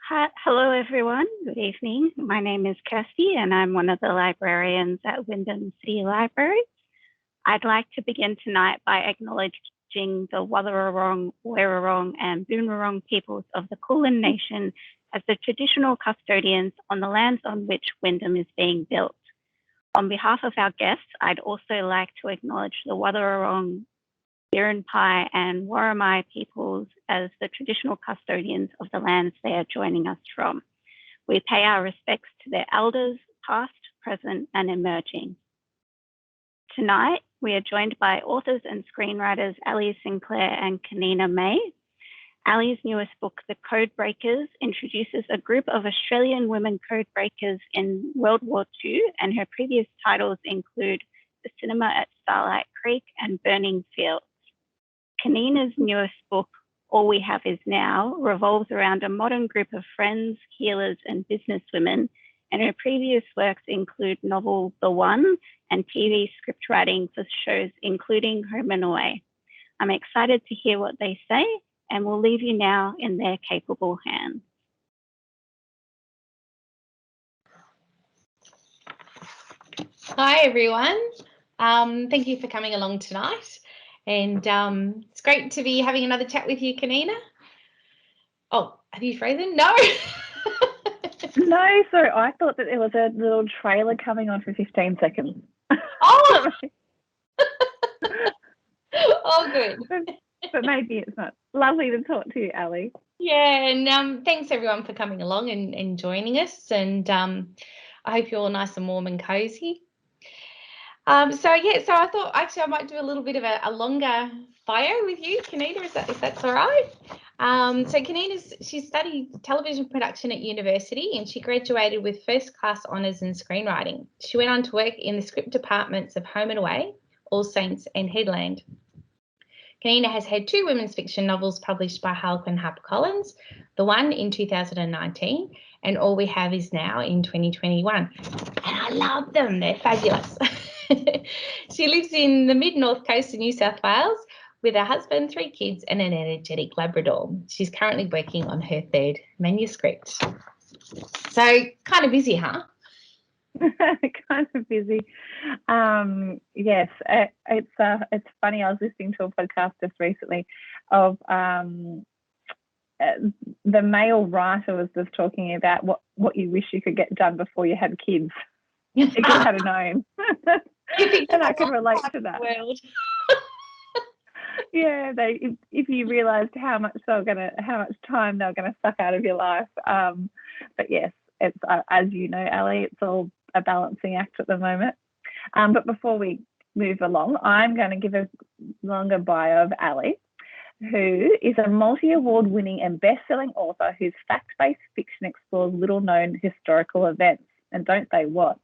Hi, hello everyone. Good evening. My name is Kirsty and I'm one of the librarians at Wyndham City Library. I'd like to begin tonight by acknowledging the Wathaurong, Werrorong and Boonwurrung peoples of the Kulin Nation as the traditional custodians on the lands on which Wyndham is being built. On behalf of our guests, I'd also like to acknowledge the Wathaurong, Birinpai and Worimi peoples as the traditional custodians of the lands they are joining us from. We pay our respects to their elders, past, present, and emerging. Tonight, we are joined by authors and screenwriters Alli Sinclair and Kaneana May. Alli's newest book, The Codebreakers, introduces a group of Australian women codebreakers in World War II, and her previous titles include The Cinema at Starlight Creek and Burning Fields. Kaneana's newest book, All We Have Is Now, revolves around a modern group of friends, healers, and businesswomen, and her previous works include novel The One and TV script writing for shows including Home and Away. I'm excited to hear what they say, and we'll leave you now in their capable hands. Hi, everyone. Thank you for coming along tonight. And it's great to be having another chat with you, Kaneana. Oh, have you frozen? No. No, so I thought that there was a little trailer coming on for 15 seconds. Oh, oh, good. But maybe it's not. Lovely to talk to you, Alli. Yeah, and thanks everyone for coming along and joining us. And I hope you're all nice and warm and cozy. So I thought actually I might do a little bit of a longer bio with you, Kaneana, if that's all right. So she studied television production at university and she graduated with first-class honours in screenwriting. She went on to work in the script departments of Home and Away, All Saints and Headland. Kaneana has had 2 women's fiction novels published by Harlequin HarperCollins, The One in 2019 and All We Have Is Now in 2021. And I love them, they're fabulous. She lives in the mid-north coast of New South Wales with her husband, 3 kids and an energetic Labrador. She's currently working on her 3rd manuscript. So kind of busy, huh? Kind of busy. Yes, it's funny. I was listening to a podcast just recently of the male writer was just talking about what you wish you could get done before you had kids. If you had known. And I can relate to that. Yeah, if you realised how much time they were gonna suck out of your life. But yes, it's as you know, Alli, it's all a balancing act at the moment. But before we move along, I'm going to give a longer bio of Alli, who is a multi-award winning and best-selling author whose fact-based fiction explores little-known historical events. And don't say what.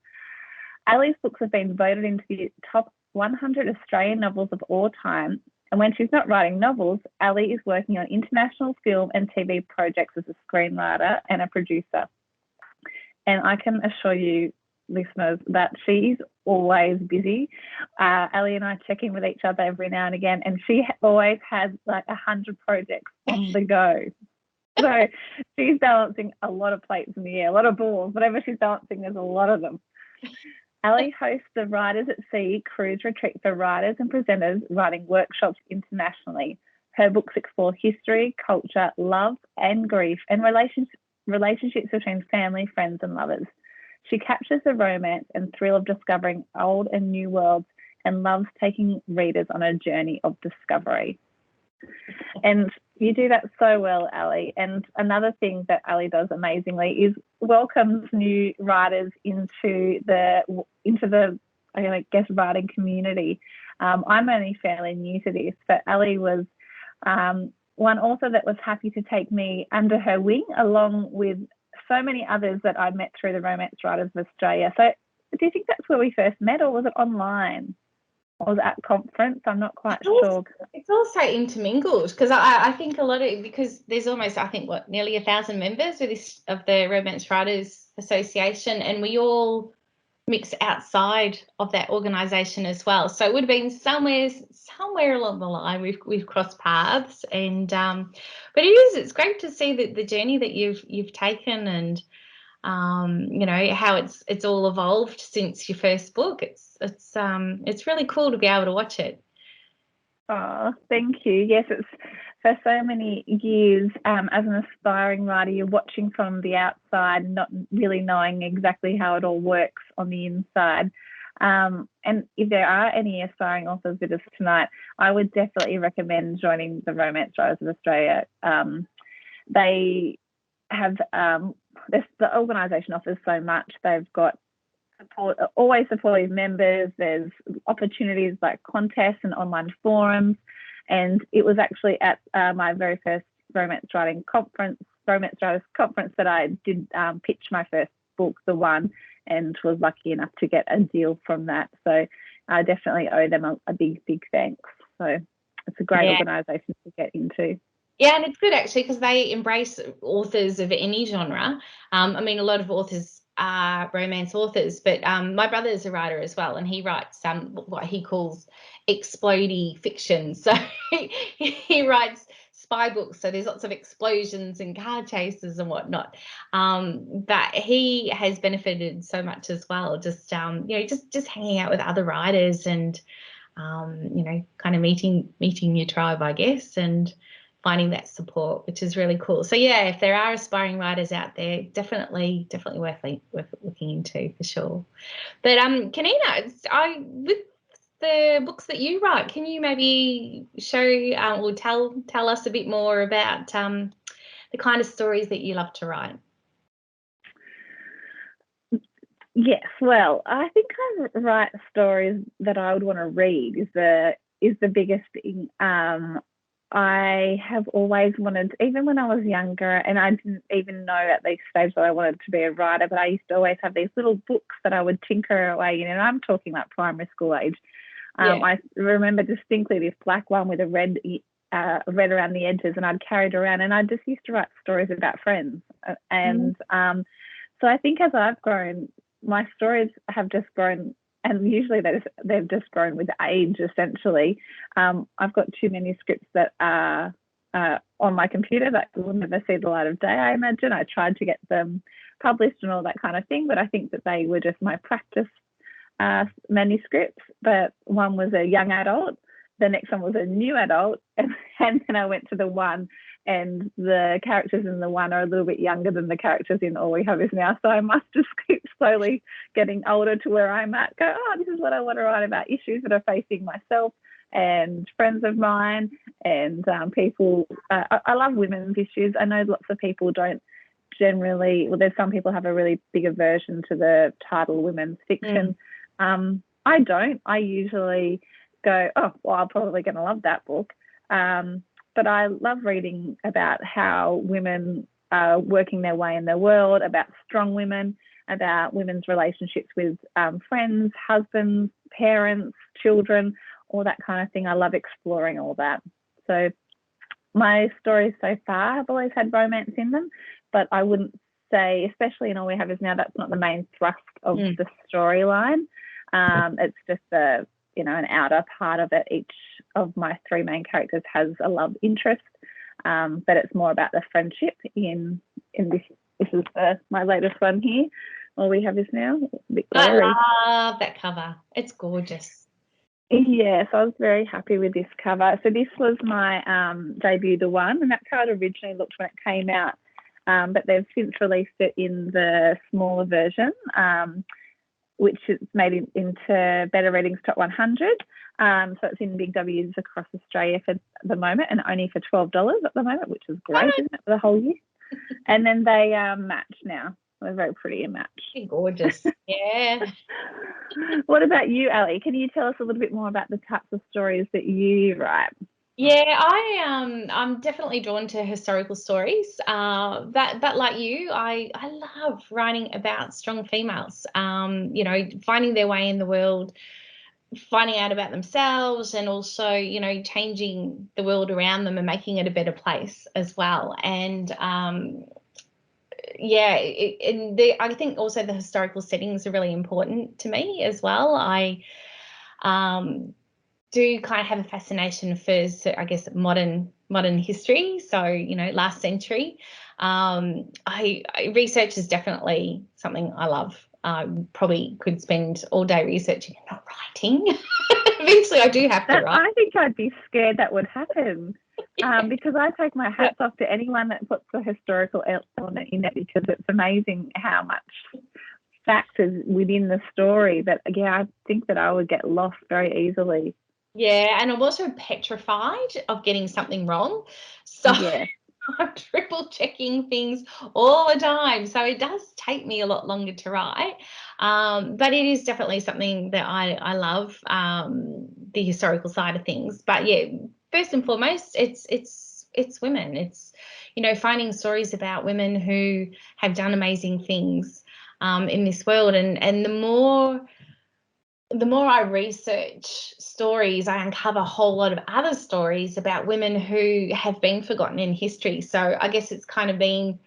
Alli's books have been voted into the top 100 Australian novels of all time. And when she's not writing novels, Alli is working on international film and TV projects as a screenwriter and a producer. And I can assure you, listeners, that she's always busy. Alli and I check in with each other every now and again, and she always has like 100 projects on the go. So she's balancing a lot of plates in the air, a lot of balls. Whatever she's balancing, there's a lot of them. Alli hosts the Writers at Sea cruise retreat for writers and presenters writing workshops internationally. Her books explore history, culture, love and grief, and relationships between family, friends and lovers. She captures the romance and thrill of discovering old and new worlds and loves taking readers on a journey of discovery. And you do that so well, Alli. And another thing that Alli does amazingly is welcomes new writers into the writing community. I'm only fairly new to this, but Alli was one author that was happy to take me under her wing, along with so many others that I met through the Romance Writers of Australia. So do you think that's where we first met, or was it online? Or was it at conference? I'm not quite sure. It's also intermingled because I think a lot of it, because there's almost, I think, nearly 1,000 members of the Romance Writers Association, and we all mix outside of that organisation as well. So it would have been somewhere along the line we've crossed paths, and but it's great to see that the journey that you've taken, and how it's all evolved since your first book. It's really cool to be able to watch it. Oh, thank you. Yes, it's for so many years as an aspiring writer, you're watching from the outside, not really knowing exactly how it all works on the inside. And if there are any aspiring authors with us tonight, I would definitely recommend joining the Romance Writers of Australia. They have the organisation offers so much. They've got support, always supportive members. There's opportunities like contests and online forums. And it was actually at my very first romance writers conference, that I did pitch my first book, The One, and was lucky enough to get a deal from that. So I definitely owe them a big thanks. So it's a great organisation to get into. Yeah, and it's good actually because they embrace authors of any genre. I mean, a lot of authors are romance authors, but my brother is a writer as well, and he writes what he calls explodey fiction. So he writes spy books, so there's lots of explosions and car chases and whatnot. But he has benefited so much as well, just just hanging out with other writers and kind of meeting your tribe, I guess, and finding that support, which is really cool. So yeah, if there are aspiring writers out there, definitely worth looking into for sure. But Kaneana, with the books that you write, can you maybe show or tell us a bit more about the kind of stories that you love to write? Yes, well, I think I write stories that I would want to read is the biggest thing. I have always wanted, even when I was younger, and I didn't even know at this stage that I wanted to be a writer, but I used to always have these little books that I would tinker away in, and I'm talking like primary school age. I remember distinctly this black one with a red around the edges, and I'd carry it around, and I just used to write stories about friends. And so I think as I've grown, my stories have just grown, and usually they've just grown with age, essentially. I've got too many scripts that are on my computer that will never see the light of day, I imagine. I tried to get them published and all that kind of thing, but I think that they were just my practice manuscripts. But one was a young adult, the next one was a new adult, and then I went to The One, and the characters in The One are a little bit younger than the characters in All We Have Is Now. So I must just keep slowly getting older to where I'm at, go, this is what I want to write about, issues that are facing myself and friends of mine and people. I love women's issues. I know lots of people don't generally, well, there's some people have a really big aversion to the title women's fiction. I don't. I usually go, I'm probably going to love that book. But I love reading about how women are working their way in the world, about strong women, about women's relationships with friends, husbands, parents, children, all that kind of thing. I love exploring all that. So my stories so far have always had romance in them, but I wouldn't say, especially in All We Have Is Now, that's not the main thrust of the storyline. It's just an outer part of it. Each of my three main characters has a love interest, but it's more about the friendship in this. This is my latest one here. All We Have Is Now. I love that cover. It's gorgeous. Yes, I was very happy with this cover. So this was my debut, The One, and that's how it originally looked when it came out. But they've since released it in the smaller version, which is made into Better Readings Top 100. So it's in Big W's across Australia for the moment, and only for $12 at the moment, which is great, isn't it, for the whole year? And then they match now. They're very pretty and match. Gorgeous. Yeah. What about you, Alli? Can you tell us a little bit more about the types of stories that you write? Yeah, I'm definitely drawn to historical stories. But like you, I love writing about strong females. Finding their way in the world, finding out about themselves, and also changing the world around them and making it a better place as well. And yeah, I think also the historical settings are really important to me as well. I do kind of have a fascination for, I guess, modern history. So, you know, last century. Research is definitely something I love. Probably could spend all day researching and not writing. Eventually, I do have to write. I think I'd be scared that would happen. Because I take my hats off to anyone that puts the historical element in it, because it's amazing how much fact is within the story. But yeah, I think that I would get lost very easily. Yeah, and I'm also petrified of getting something wrong. So yeah. I'm triple checking things all the time. So it does take me a lot longer to write. But it is definitely something that I love, the historical side of things. But yeah, first and foremost, it's women. It's, you know, finding stories about women who have done amazing things in this world. And the more I research stories, I uncover a whole lot of other stories about women who have been forgotten in history. So I guess it's kind of been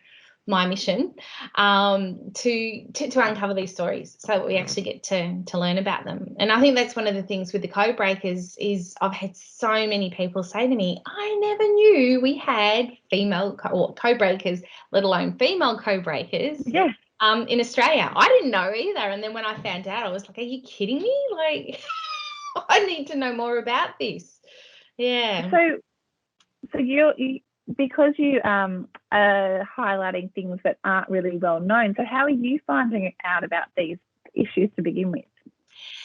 my mission to uncover these stories so that we actually get to learn about them. And I think that's one of the things with the Codebreakers is I've had so many people say to me, I never knew we had female Codebreakers, let alone female Codebreakers. Yes. In Australia. I didn't know either. And then when I found out, I was like, are you kidding me? Like, I need to know more about this. Yeah. So you because you are highlighting things that aren't really well known, so how are you finding out about these issues to begin with,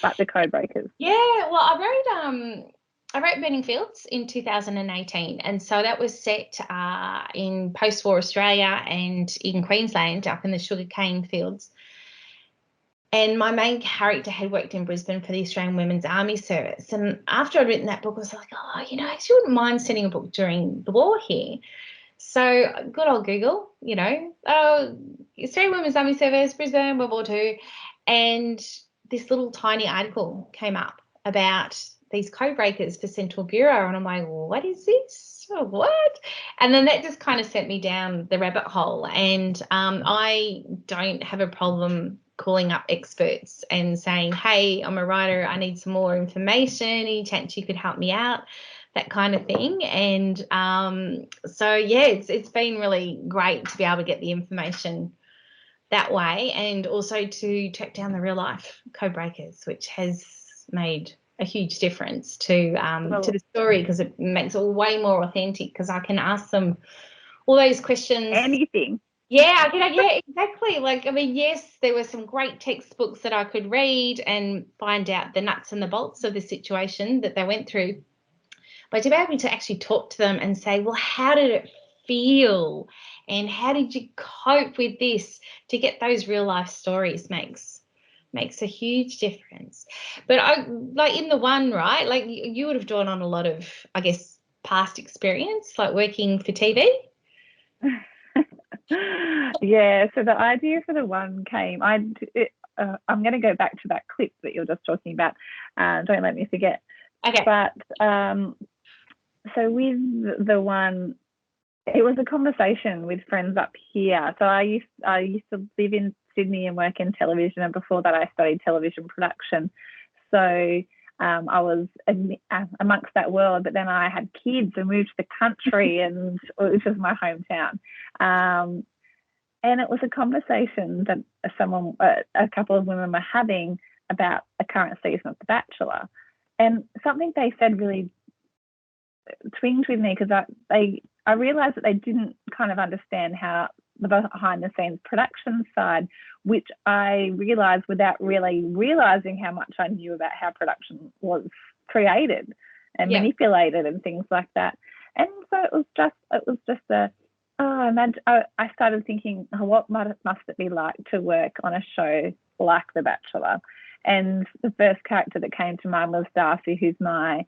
like the Codebreakers? Yeah, well, I wrote Burning Fields in 2018, and so that was set in post-war Australia and in Queensland, up in the sugarcane fields. And my main character had worked in Brisbane for the Australian Women's Army Service. And after I'd written that book, I was like, oh, you know, I actually wouldn't mind setting a book during the war here. So good old Google, you know, Australian Women's Army Service, Brisbane, World War II. And this little tiny article came up about these Codebreakers for Central Bureau. And I'm like, what is this? What? And then that just kind of sent me down the rabbit hole. And I don't have a problem calling up experts and saying, hey, I'm a writer, I need some more information, any chance you could help me out, that kind of thing. And so yeah, it's been really great to be able to get the information that way, and also to track down the real life Codebreakers, which has made a huge difference to the story, because it makes it way more authentic, because I can ask them all those questions. Anything. Yeah, yeah, exactly. Like, I mean, yes, there were some great textbooks that I could read and find out the nuts and the bolts of the situation that they went through. But to be able to actually talk to them and say, well, how did it feel? And how did you cope with this? To get those real life stories makes a huge difference. But I, like in the one, right, like you would have drawn on a lot of, I guess, past experience, like working for TV. Yeah, so the idea for the one came, I'm going to go back to that clip that you're just talking about. Don't let me forget. Okay. But so with the one, it was a conversation with friends up here. So I used to live in Sydney and work in television, and before that I studied television production. So I was amongst that world, but then I had kids and moved to the country, and which was my hometown. And it was a conversation that a couple of women were having about a current season of The Bachelor, and something they said really twinged with me, because I realised that they didn't kind of understand how the behind the scenes production side, which I realised without really realising how much I knew about how production was created and manipulated and things like that. And so it was just I started thinking, what must it be like to work on a show like The Bachelor? And the first character that came to mind was Darcy, who's my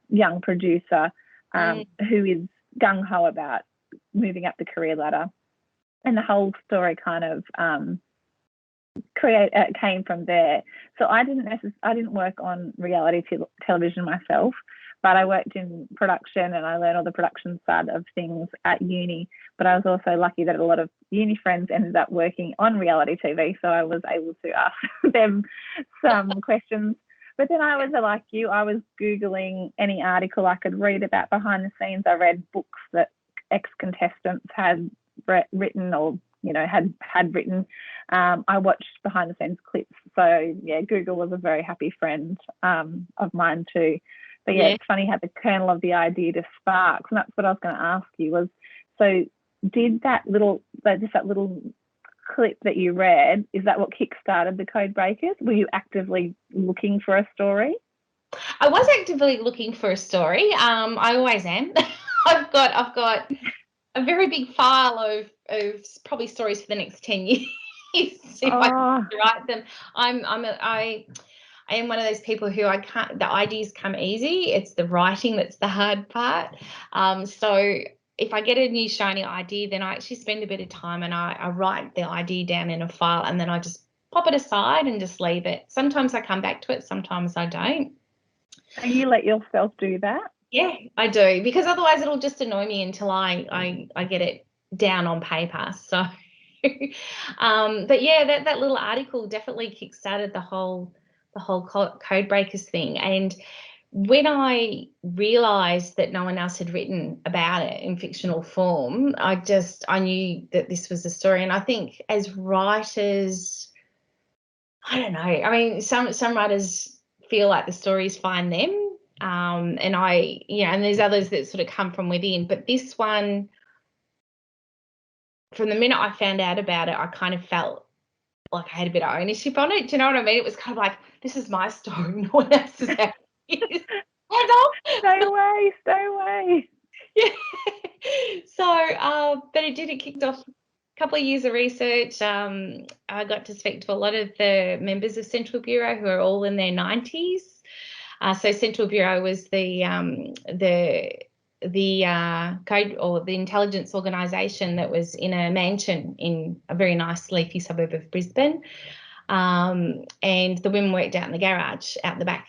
young producer, who is gung-ho about moving up the career ladder. And the whole story kind of came from there. So I didn't work on reality television myself, but I worked in production and I learned all the production side of things at uni. But I was also lucky that a lot of uni friends ended up working on reality TV, so I was able to ask them some questions. But then I was like you, I was Googling any article I could read about behind the scenes. I read books that ex-contestants had written or, had written. I watched behind the scenes clips. So, yeah, Google was a very happy friend of mine too. But, yeah, it's funny how the kernel of the idea just sparks. And that's what I was going to ask you was, so did that little clip that you read, is that what kick-started the Codebreakers? Were you actively looking for a story? I was actively looking for a story. I always am. I've got a very big file of probably stories for the next 10 years if I can write them. I am one of those people who the ideas come easy. It's the writing that's the hard part. So if I get a new shiny idea, then I actually spend a bit of time and I write the idea down in a file, and then I just pop it aside and just leave it. Sometimes I come back to it, sometimes I don't. So you let yourself do that? Yeah, I do, because otherwise it'll just annoy me until I get it down on paper. So, but yeah, that little article definitely kickstarted the whole Codebreakers thing. And when I realised that no one else had written about it in fictional form, I knew that this was a story. And I think as writers, I don't know. I mean, some writers feel like the stories find them, and and there's others that sort of come from within. But this one, from the minute I found out about it, I kind of felt like I had a bit of ownership on it. Do you know what I mean? It was kind of like, this is my story, no one else's. Stay away. Yeah. So, but it kicked off a couple of years of research. I got to speak to a lot of the members of Central Bureau who are all in their 90s. So Central Bureau was the code or the intelligence organisation that was in a mansion in a very nice leafy suburb of Brisbane. And the women worked out in the garage out the back,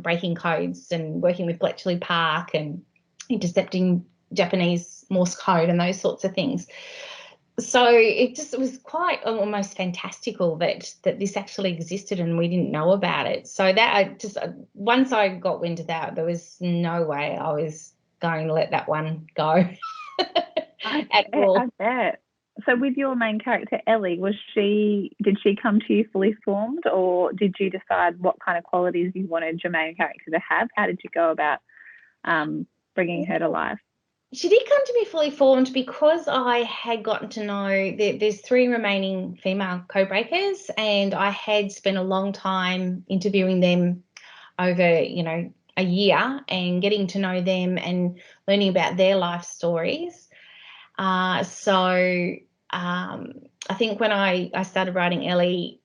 breaking codes and working with Bletchley Park and intercepting Japanese Morse code and those sorts of things. So it was quite almost fantastical that this actually existed and we didn't know about it. So that once I got wind of that, there was no way I was going to let that one go at all. I bet. So with your main character, Ellie, did she come to you fully formed, or did you decide what kind of qualities you wanted your main character to have? How did you go about bringing her to life? She did come to me fully formed because I had gotten to know there's 3 remaining female Codebreakers, and I had spent a long time interviewing them over, a year and getting to know them and learning about their life stories. So I think when I started writing Ellie,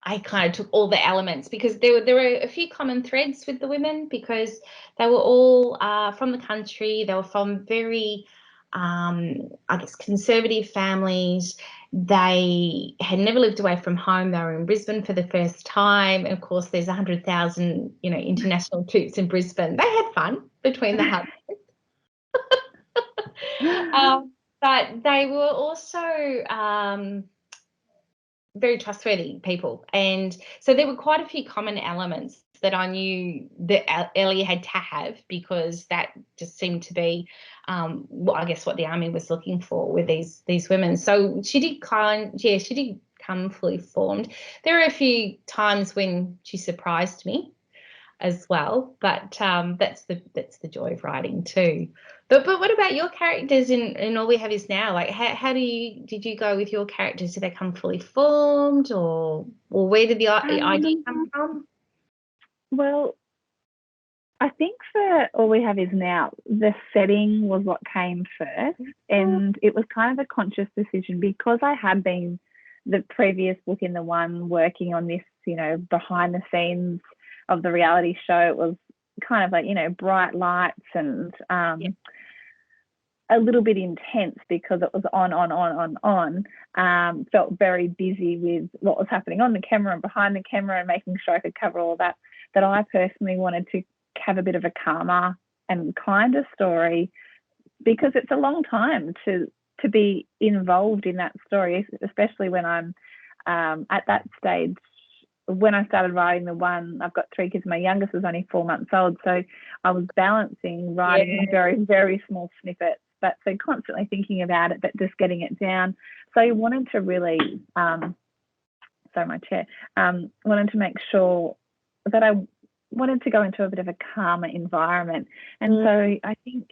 I kind of took all the elements, because there were a few common threads with the women, because they were all from the country. They were from very, conservative families. They had never lived away from home. They were in Brisbane for the first time. And of course, there's 100,000, international troops in Brisbane. They had fun between the hubs. But they were also very trustworthy people. And so there were quite a few common elements that I knew that Ellie had to have, because that just seemed to be, what the army was looking for with these women. So she did come fully formed. There were a few times when she surprised me as well, but that's the joy of writing too. But what about your characters in All We Have Is Now? Like, how did you go with your characters? Did they come fully formed, or where did the idea come from? Well, I think for All We Have Is Now, the setting was what came first, and it was kind of a conscious decision, because I had been the previous book in the one working on this, behind the scenes of the reality show. It was kind of like, bright lights and a little bit intense, because it was on. Felt very busy with what was happening on the camera and behind the camera and making sure I could cover all of that I personally wanted to have a bit of a calmer and kinder story, because it's a long time to be involved in that story, especially when I'm at that stage. When I started writing the one, I've got 3 kids. My youngest was only 4 months old, so I was balancing writing very, very small snippets, but so constantly thinking about it, but just getting it down. So I wanted to really, wanted to make sure that I wanted to go into a bit of a calmer environment. And so I think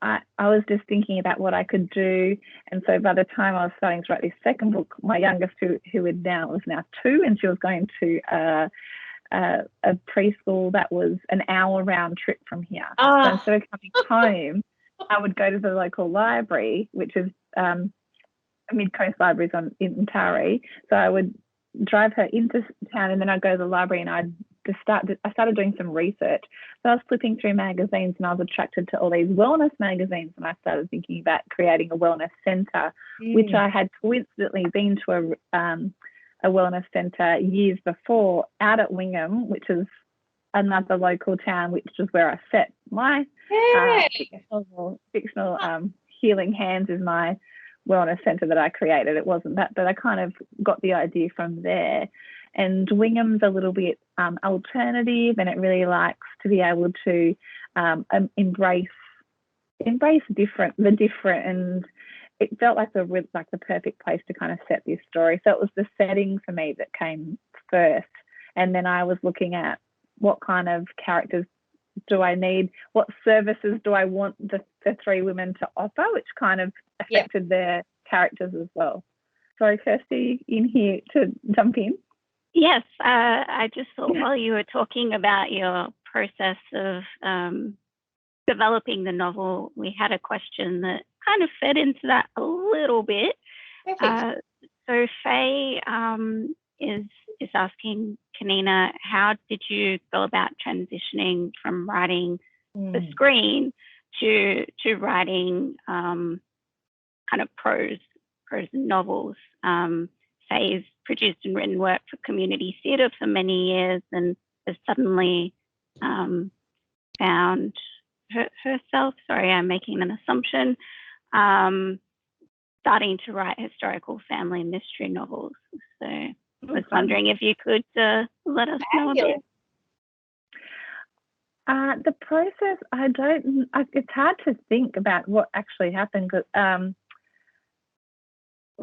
I was just thinking about what I could do. And so by the time I was starting to write this second book, my youngest, who was now 2, and she was going to a preschool that was an hour round trip from here. So instead of coming home, I would go to the local library, which is Mid Coast Libraries in Taree. So I would drive her into town, and then I'd go to the library, and I started doing some research. So I was flipping through magazines, and I was attracted to all these wellness magazines, and I started thinking about creating a wellness centre, which I had coincidentally been to a wellness centre years before out at Wingham, which is another local town, which is where I set my fictional Healing Hands is my wellness centre that I created. It wasn't that, but I kind of got the idea from there. And Wingham's a little bit alternative, and it really likes to be able to embrace the different, and it felt like the perfect place to kind of set this story. So it was the setting for me that came first, and then I was looking at what kind of characters do I need, what services do I want the 3 women to offer, which kind of affected their characters as well. Sorry, Kirsty, in here to jump in. Yes, I just thought while you were talking about your process of developing the novel, we had a question that kind of fed into that a little bit. So Faye is asking Kaneana, how did you go about transitioning from writing the screen to writing kind of prose novels? Faye's produced and written work for community theatre for many years, and has suddenly found herself, sorry, I'm making an assumption, starting to write historical family mystery novels. So I was wondering if you could let us know a bit. The process, it's hard to think about what actually happened, because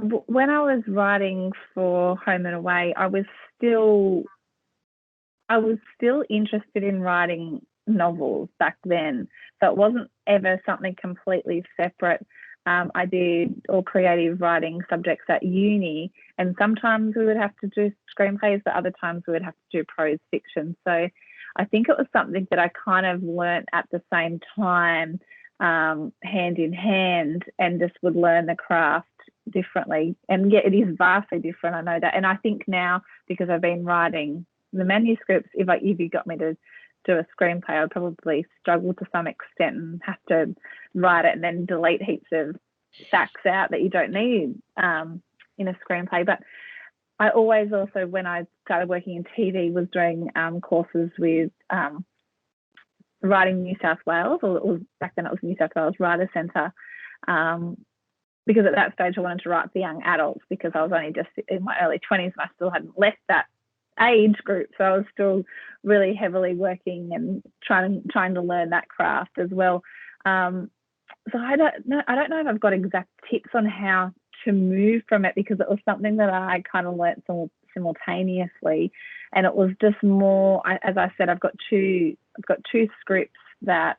when I was writing for Home and Away, I was still interested in writing novels back then. So it wasn't ever something completely separate. I did all creative writing subjects at uni, and sometimes we would have to do screenplays, but other times we would have to do prose fiction. So I think it was something that I kind of learnt at the same time, hand in hand, and just would learn the craft differently. And yeah, it is vastly different, I know that. And I think now, because I've been writing the manuscripts, if you got me to do a screenplay, I would probably struggle to some extent and have to write it and then delete heaps of facts out that you don't need in a screenplay. But I always also, when I started working in TV, was doing courses with Writing New South Wales, or back then it was New South Wales Writer Centre, because at that stage I wanted to write for young adults, because I was only just in my early 20s and I still hadn't left that age group. So I was still really heavily working and trying to learn that craft as well. So I don't know if I've got exact tips on how to move from it, because it was something that I kind of learnt simultaneously, and it was just more, as I said, I've got two scripts that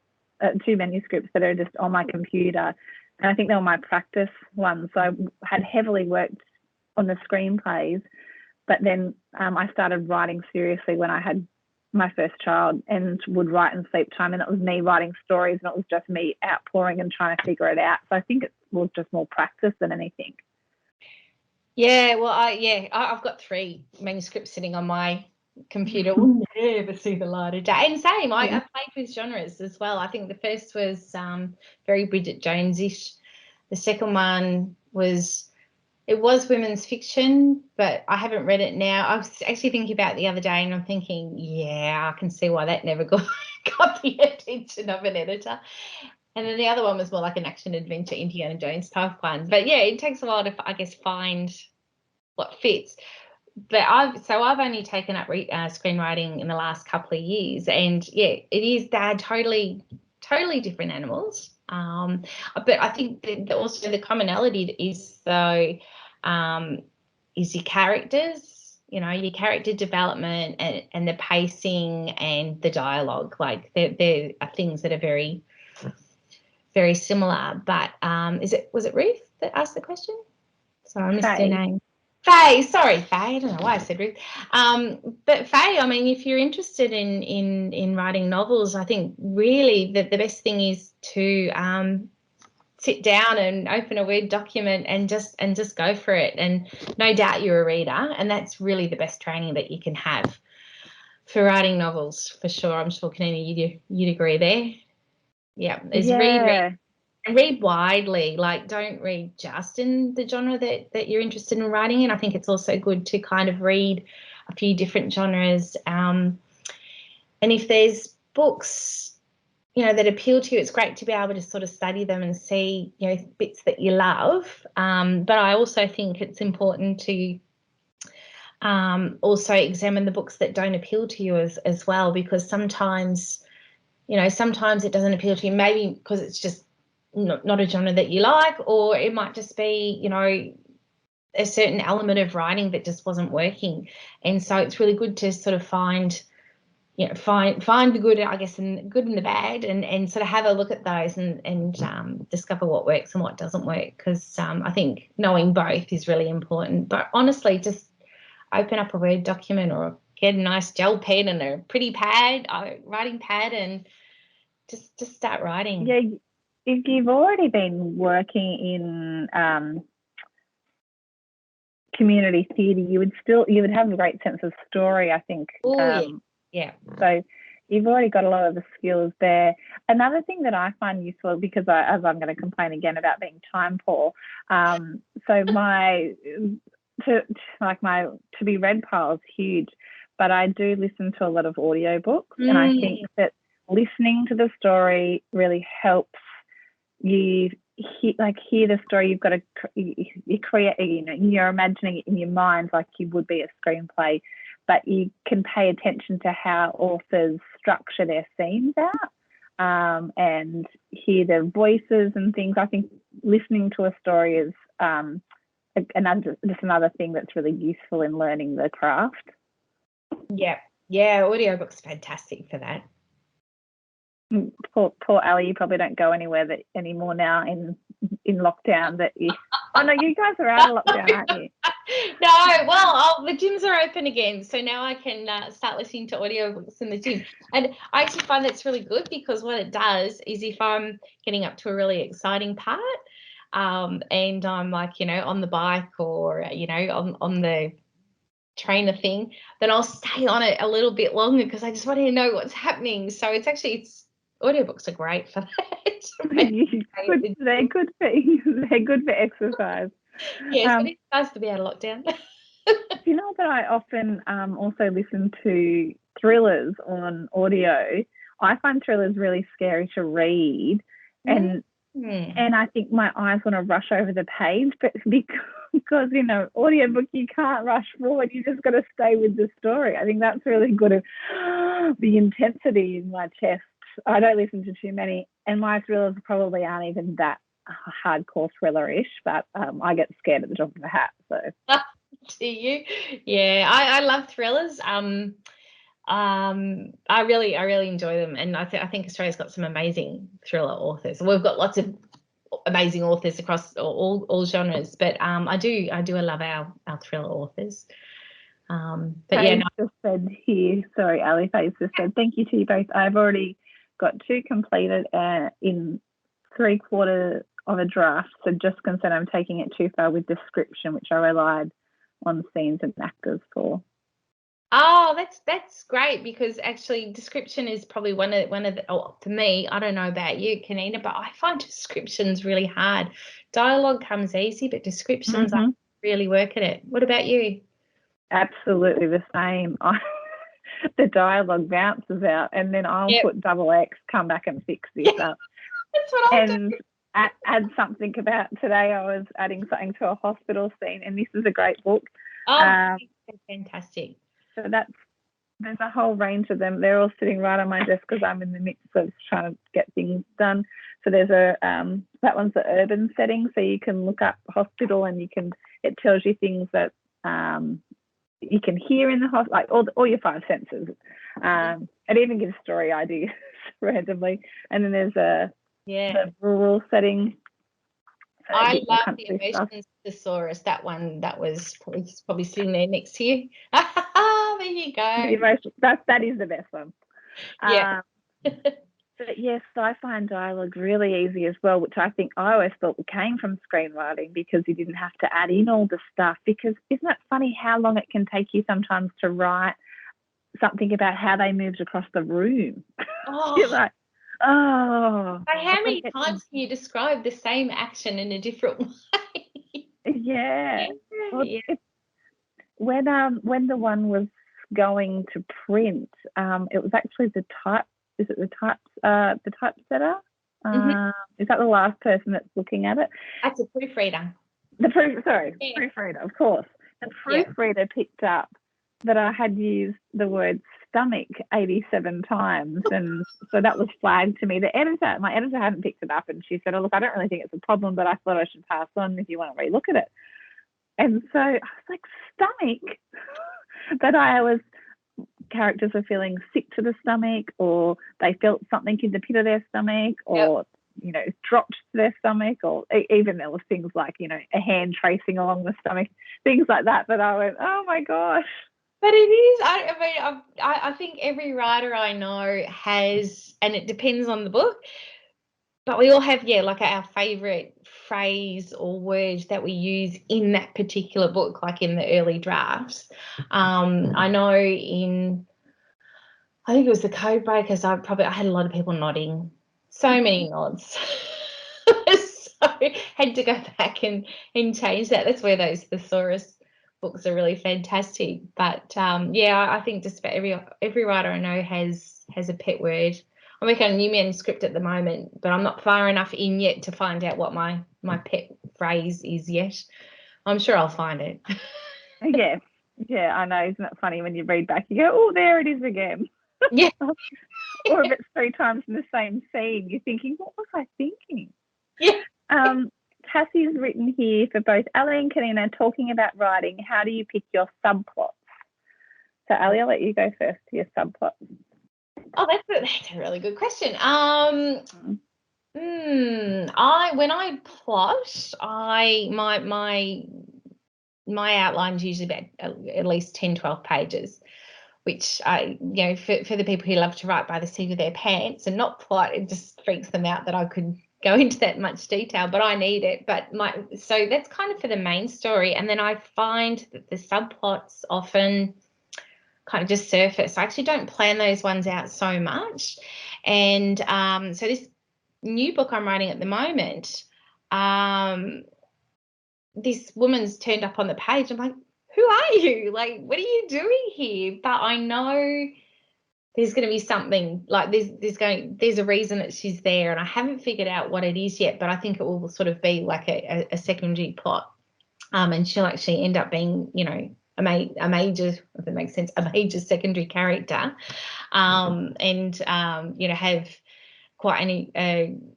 2 manuscripts that are just on my computer, and I think they were my practice ones. So I had heavily worked on the screenplays, but then I started writing seriously when I had my first child, and would write in sleep time, and it was me writing stories, and it was just me outpouring and trying to figure it out. So I think it was just more practice than anything. Yeah, well, I've got 3 manuscripts sitting on my computer. Will never see the light of day. And same, I played with genres as well. I think the first was very Bridget Jones-ish. The second one was women's fiction, but I haven't read it now. I was actually thinking about it the other day, and I'm thinking, yeah, I can see why that never got got the attention of an editor. And then the other one was more like an action adventure, Indiana Jones type one. But yeah, it takes a while to, I guess, find what fits. But I've only taken up screenwriting in the last couple of years, and yeah, they're totally different animals. But I think that also the commonality is is your characters, your character development and the pacing and the dialogue. Like there are things that are very, very similar. But was it Ruth that asked the question? Sorry, I missed her name. Faye, sorry, Faye. I don't know why I said Ruth. But Faye, I mean, if you're interested in writing novels, I think really the best thing is to sit down and open a Word document and just go for it. And no doubt you're a reader, and that's really the best training that you can have for writing novels, for sure. I'm sure, Kaneana, you'd agree there. Yeah, read widely. Like, don't read just in the genre that you're interested in writing in. I think it's also good to kind of read a few different genres. And if there's books, that appeal to you, it's great to be able to sort of study them and see, bits that you love. But I also think it's important to also examine the books that don't appeal to you as well, because sometimes it doesn't appeal to you, maybe because it's just not a genre that you like, or it might just be, a certain element of writing that just wasn't working. And so it's really good to sort of find the good, I guess, and the good and the bad, and sort of have a look at those and discover what works and what doesn't work, because I think knowing both is really important. But honestly, just open up a Word document or get a nice gel pen and a pretty pad, writing pad, and just start writing. Yeah, if you've already been working in community theatre, you would have a great sense of story, I think. Yeah. So you've already got a lot of the skills there. Another thing that I find useful, because as I'm going to complain again about being time poor, so my to be read pile is huge, but I do listen to a lot of audiobooks, and I think that listening to the story really helps you hear the story. You've got to you create, you're imagining it in your mind like you would be a screenplay, but you can pay attention to how authors structure their scenes out, and hear their voices and things. I think listening to a story is another thing that's really useful in learning the craft. Yeah, audiobooks are fantastic for that. Poor Alli, you probably don't go anywhere anymore now in lockdown. Oh no, you guys are out of lockdown, aren't you? No, well, the gyms are open again, so now I can start listening to audiobooks in the gym. And I actually find that's really good, because what it does is, if I'm getting up to a really exciting part, and I'm like, on the bike or, on the trainer thing, then I'll stay on it a little bit longer, because I just want to know what's happening. So audiobooks are great for that. They're good for exercise. Yes, but it's nice to be out of lockdown. Do you know that I often also listen to thrillers on audio? I find thrillers really scary to read, and I think my eyes want to rush over the page, but because audiobook, you can't rush forward, you just got to stay with the story. I think that's really good. The intensity in my chest. I don't listen to too many, and my thrillers probably aren't even that hardcore thriller-ish, but I get scared at the drop of a hat. So do you? Yeah, I love thrillers. I really enjoy them, and I think Australia's got some amazing thriller authors. We've got lots of amazing authors across all genres, but I do love our thriller authors. But yeah, just said here, sorry, Alli, Faye just said thank you to you both. I've already got 2 completed in 3/4 of a draft, so just concerned I'm taking it too far with description, which I relied on scenes and actors for. Oh, that's great, because actually description is probably one of the, for me, I don't know about you, Kaneana, but I find descriptions really hard. Dialogue comes easy, but descriptions, I really work at it. What about you? Absolutely the same. the dialogue bounces out, and then I'll put XX, come back and fix this up. That's what I do. Add something about today. I was adding something to a hospital scene, and this is a great book. Oh, that's fantastic. So there's a whole range of them. They're all sitting right on my desk because I'm in the midst of trying to get things done. So there's that one's the urban setting, so you can look up hospital and it tells you things that you can hear in the hospital, like all your five senses. It even gives story ideas randomly. And then there's the rural setting. So I love the emotions thesaurus. That one, that was probably sitting there next to you. There you go. The emotion, that is the best one. Yeah. But yes, I find dialogue really easy as well, which I think I always thought came from screenwriting, because you didn't have to add in all the stuff. Because isn't it funny how long it can take you sometimes to write something about how they moved across the room? Oh. You're like, oh. But how many times can you describe the same action in a different way? Yeah. Well, when the one was going to print, it was actually the typesetter? Is that the last person that's looking at it? That's a proofreader. Proofreader, of course. The proofreader picked up that I had used the word stomach 87 times, and so that was flagged to me. My editor hadn't picked it up, and she said, "Oh, look, I don't really think it's a problem, but I thought I should pass on if you want to relook at it." And so I was like, stomach? That characters are feeling sick to the stomach, or they felt something in the pit of their stomach, or dropped to their stomach, or even there was things like a hand tracing along the stomach, things like that. But I went, oh my gosh. But it is. I think every writer I know has, and it depends on the book, but we all have like our favourite phrase or word that we use in that particular book, like in the early drafts. I know I think it was the Codebreakers, I had a lot of people nodding, so many nods. So I had to go back and change that. That's where those thesaurus books are really fantastic. But I think just about every writer I know has a pet word. I'm working on a new manuscript at the moment, but I'm not far enough in yet to find out what my pet phrase is yet. I'm sure I'll find it. Yeah, I know. Isn't it funny when you read back, you go, oh, there it is again. Yeah. Or if it's 3 times in the same scene, you're thinking, what was I thinking? Yeah. Cassie's written here for both Alli and Kaneana, talking about writing. How do you pick your subplots? So, Alli, I'll let you go first to your subplots. Oh, that's a really good question. When I plot, my outline's usually about at least 10, 12 pages, which for the people who love to write by the seat of their pants and not plot, it just freaks them out that I could go into that much detail, but I need it. So that's kind of for the main story, and then I find that the subplots often kind of just surface. I actually don't plan those ones out so much. And so this new book I'm writing at the moment, this woman's turned up on the page. I'm like, who are you? Like, what are you doing here? But I know there's going to be something, like there's a reason that she's there, and I haven't figured out what it is yet, but I think it will sort of be like a secondary plot. And she'll actually end up being, a major, if it makes sense, a major secondary character, and have quite an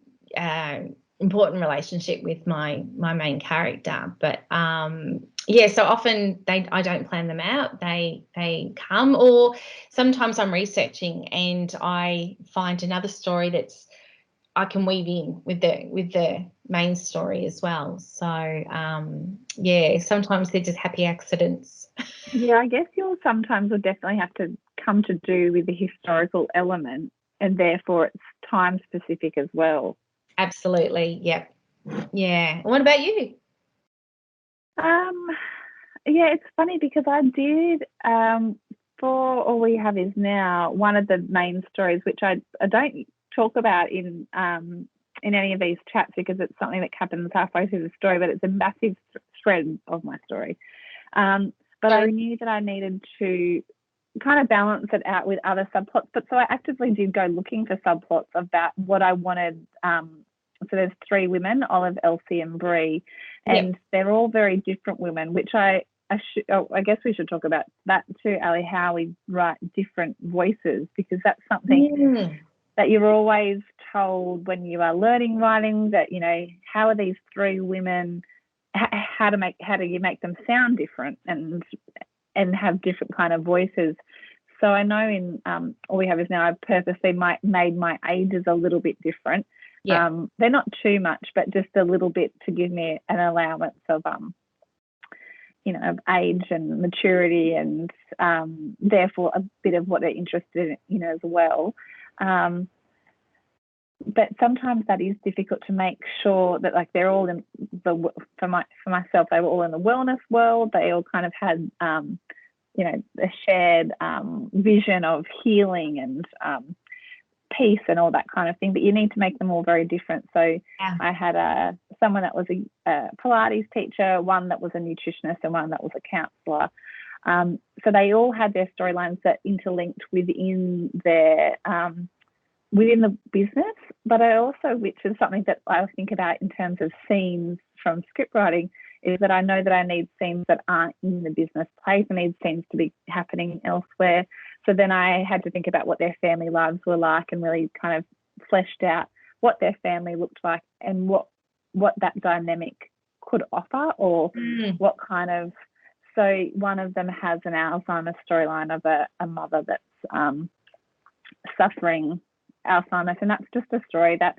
important relationship with my main character. But so often I don't plan them out. They come, or sometimes I'm researching and I find another story that's I can weave in with the main story as well. So sometimes they're just happy accidents. Yeah, I guess you'll definitely have to come to do with the historical element, and therefore it's time specific as well. Absolutely. Yep. Yeah. What about you? It's funny because I did for All We Have Is Now, one of the main stories, which I don't talk about in any of these chats because it's something that happens halfway through the story, but it's a massive thread of my story. But I knew that I needed to kind of balance it out with other subplots. But so I actively did go looking for subplots about what I wanted. So there's 3 women, Olive, Elsie and Bree, and they're all very different women, which I guess we should talk about that too, Ali, how we write different voices, because that's something that you're always told when you are learning writing, that, you know, how are these 3 women, how do you make them sound different and have different kind of voices. So I know in All We Have Is Now, I've purposely made my ages a little bit different. They're not too much, but just a little bit to give me an allowance of you know, of age and maturity, and therefore a bit of what they're interested in, you know, as well. But sometimes that is difficult to make sure that, like, they're all in for myself, they were all in the wellness world. They all kind of had you know, a shared vision of healing and peace and all that kind of thing, but you need to make them all very different. So I had someone that was a Pilates teacher, one that was a nutritionist, and one that was a counsellor. So they all had their storylines that interlinked within their within the business, but I also, which is something that I think about in terms of scenes from script writing, is that I know that I need scenes that aren't in the business place. I need scenes to be happening elsewhere. So then I had to think about what their family lives were like, and really kind of fleshed out what their family looked like and what that dynamic could offer, or what kind of. So one of them has an Alzheimer's storyline of a mother that's suffering Alzheimer's, and that's just a story that,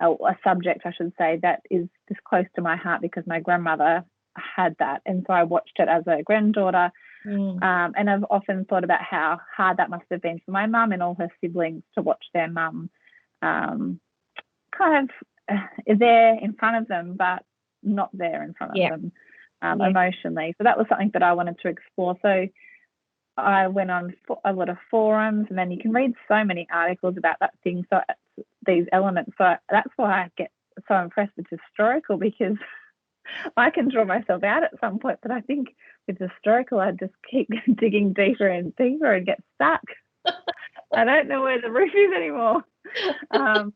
a subject I should say, that is just close to my heart because my grandmother had that, and so I watched it as a granddaughter. And I've often thought about how hard that must have been for my mum and all her siblings to watch their mum kind of there in front of them, but not there in front of them emotionally. So that was something that I wanted to explore. So I went on a lot of forums, and then you can read so many articles about that thing, so these elements. So that's why I get so impressed with historical, because I can draw myself out at some point, but I think with historical, I just keep digging deeper and deeper and get stuck. I don't know where the roof is anymore. So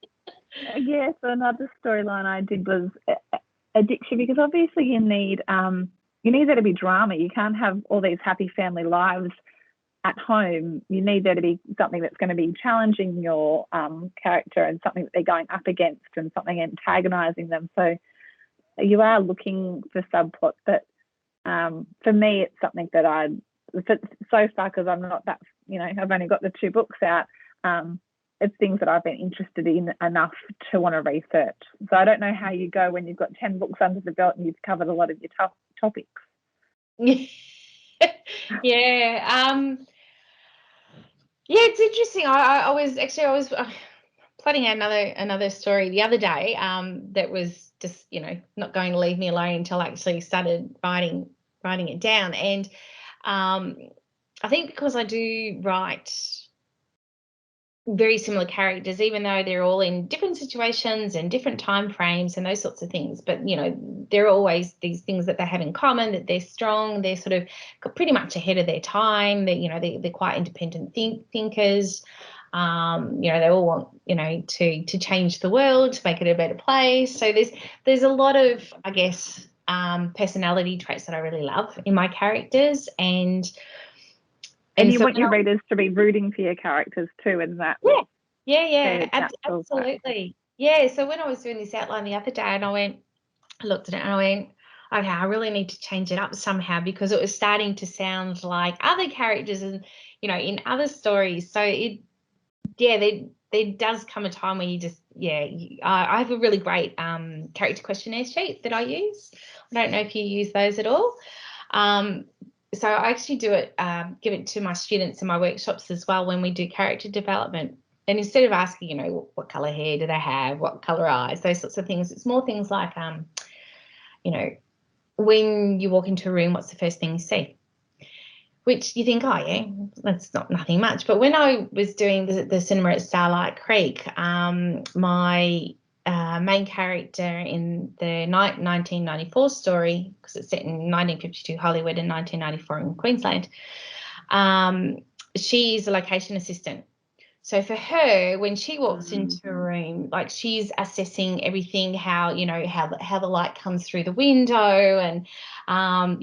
another storyline I did was addiction, because obviously you need there to be drama. You can't have all these happy family lives at home. You need there to be something that's going to be challenging your character, and something that they're going up against, and something antagonizing them. So you are looking for subplots, but for me, it's something that so far, because I'm not that, you know, I've only got the 2 books out, it's things that I've been interested in enough to want to research. So I don't know how you go when you've got 10 books under the belt and you've covered a lot of your topics. It's interesting. I was plotting another story the other day that was just, you know, not going to leave me alone until I actually started writing it down. And I think because I do write very similar characters, even though they're all in different situations and different time frames and those sorts of things, but, you know, there are always these things that they have in common, that they're strong, they're sort of pretty much ahead of their time, that, you know, they're quite independent thinkers. You know, they all want, you know, to change the world, to make it a better place. So there's a lot of, I guess, personality traits that I really love in my characters, and you want your readers to be rooting for your characters too, in that. Absolutely. So when I was doing this outline the other day, and I looked at it and I went, okay, I really need to change it up somehow, because it was starting to sound like other characters, and, you know, in other stories. So there does come a time where you just, I have a really great character questionnaire sheet that I use. I don't know if you use those at all. So I actually do it, give it to my students in my workshops as well when we do character development. And instead of asking, you know, what colour hair do they have, what colour eyes, those sorts of things, it's more things like, you know, when you walk into a room, what's the first thing you see? Which you think, oh, yeah, that's nothing much. But when I was doing the cinema at Starlight Creek, my main character in the 1994 story, because it's set in 1952 Hollywood and 1994 in Queensland, she's a location assistant. So for her, when she walks into a room, like she's assessing everything, how the light comes through the window, and how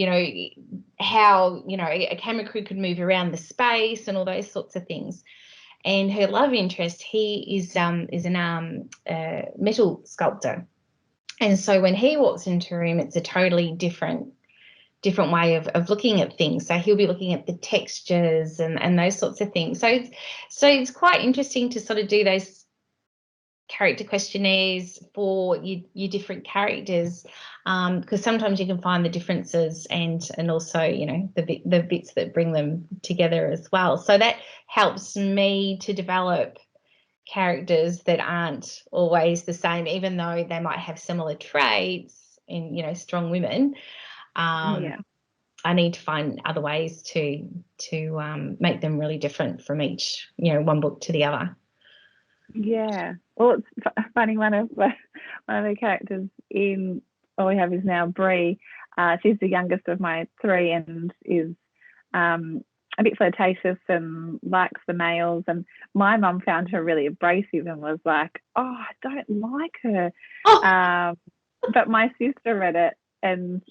a camera crew could move around the space and all those sorts of things. And her love interest, he is a metal sculptor, and so when he walks into a room, it's a totally different way of looking at things. So he'll be looking at the textures and those sorts of things. So it's quite interesting to sort of do those character questionnaires for your different characters, because sometimes you can find the differences and also the bits that bring them together as well. So that helps me to develop characters that aren't always the same, even though they might have similar traits in strong women. I need to find other ways to make them really different from each, one book to the other. Yeah. Well, it's funny. One of the characters in all we have is now Bree. She's the youngest of my three and is a bit flirtatious and likes the males. And my mum found her really abrasive and was like, "Oh, I don't like her." Oh. But my sister read it, and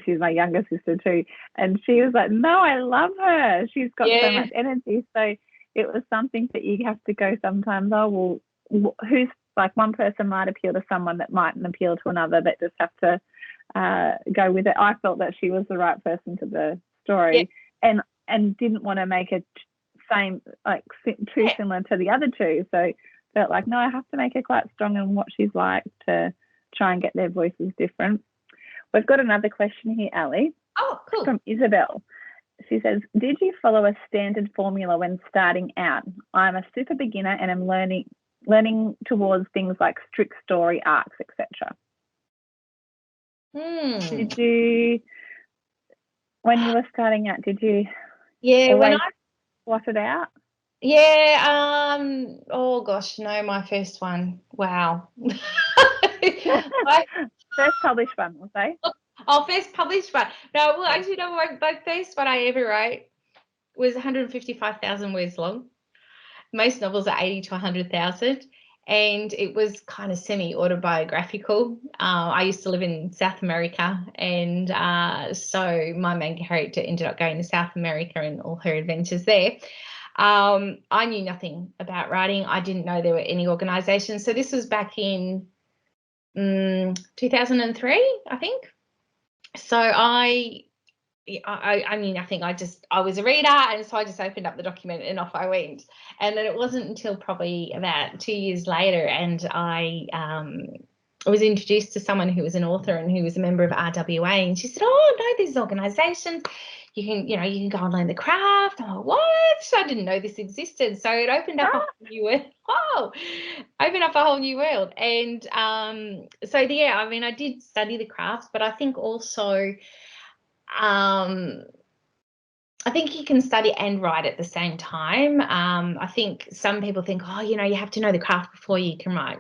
she's my younger sister too, and she was like, "No, I love her. She's got so much energy." So it was something that you have to go sometimes, oh, well, who's like one person might appeal to someone that mightn't appeal to another, but just have to go with it. I felt that she was the right person to the story, and didn't want to make it too similar to the other two. So felt like, no, I have to make her quite strong in what she's like to try and get their voices different. We've got another question here, Alli. Oh, cool. From Isabel. She says, did you follow a standard formula when starting out? I'm a super beginner and I'm learning towards things like strict story arcs, etc. Did you, when you were starting out, did you when I plot it out? Yeah, oh gosh, no, my first one. Wow. First published one, we'll say. Oh, first published one. No, well, actually, no, my first one I ever wrote was 155,000 words long. Most novels are 80 to 100,000, and it was kind of semi-autobiographical. I used to live in South America, and so my main character ended up going to South America and all her adventures there. I knew nothing about writing. I didn't know there were any organisations. So this was back in 2003, I think. So I knew nothing. I was a reader, and so I just opened up the document and off I went. And then it wasn't until probably about 2 years later, and I was introduced to someone who was an author and who was a member of RWA, and she said, "Oh no, there's organisations. You can go and learn the craft." I'm like, "What?" I didn't know this existed. So it opened up a whole new world. Whoa, opened up a whole new world. And so yeah, I mean, I did study the craft, but I think also I think you can study and write at the same time. I think some people think, oh, you have to know the craft before you can write.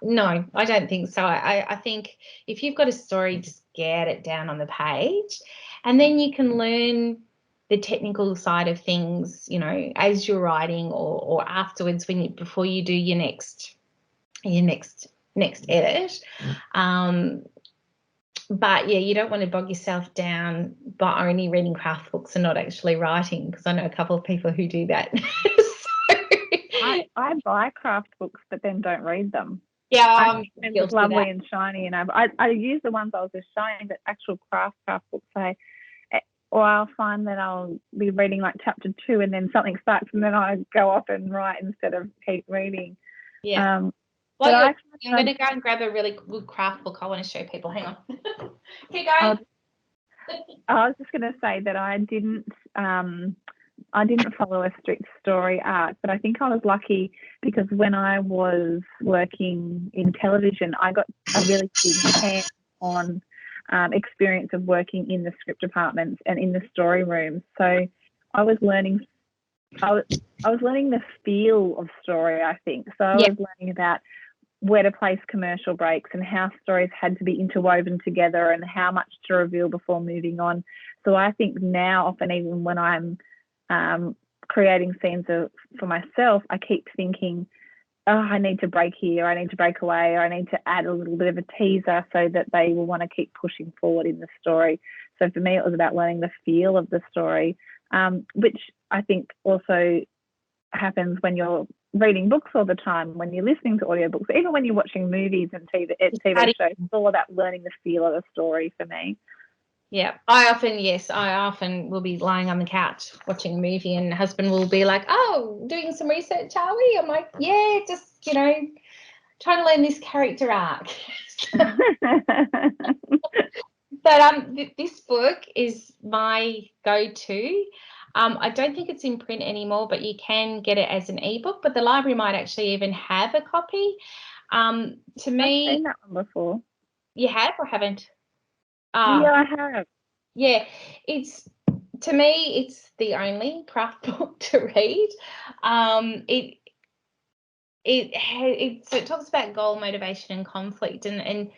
No, I don't think so. I think if you've got a story, just get it down on the page, and then you can learn the technical side of things, as you're writing or afterwards before you do your next edit. But yeah, you don't want to bog yourself down by only reading craft books and not actually writing, because I know a couple of people who do that. I buy craft books but then don't read them. Yeah, it's lovely and shiny, and I use the ones I was just showing, but actual craft books or I'll find that I'll be reading like chapter 2 and then something starts and then I go off and write instead of keep reading. Yeah. Well, I'm going to go and grab a really good craft book. I want to show people. Hang on. Keep going. I was just going to say that I didn't follow a strict story arc, but I think I was lucky because when I was working in television, I got a really big hands-on experience of working in the script departments and in the story rooms. So I was learning the feel of story, I think. So I was learning about where to place commercial breaks and how stories had to be interwoven together and how much to reveal before moving on. So I think now, often even when I'm creating scenes for myself, I keep thinking, oh, I need to break here, I need to break away, or I need to add a little bit of a teaser so that they will want to keep pushing forward in the story. So for me, it was about learning the feel of the story, which I think also happens when you're reading books all the time, when you're listening to audiobooks, even when you're watching movies and TV shows. It's all about learning the feel of the story for me. Yeah, I often will be lying on the couch watching a movie and husband will be like, oh, doing some research, are we? I'm like, yeah, just, trying to learn this character arc. But this book is my go-to. I don't think it's in print anymore, but you can get it as an ebook, but the library might actually even have a copy. To me, I've seen that one before. You have or haven't? Yeah, I have. Yeah, to me, it's the only craft book to read. It talks about goal, motivation, and conflict, and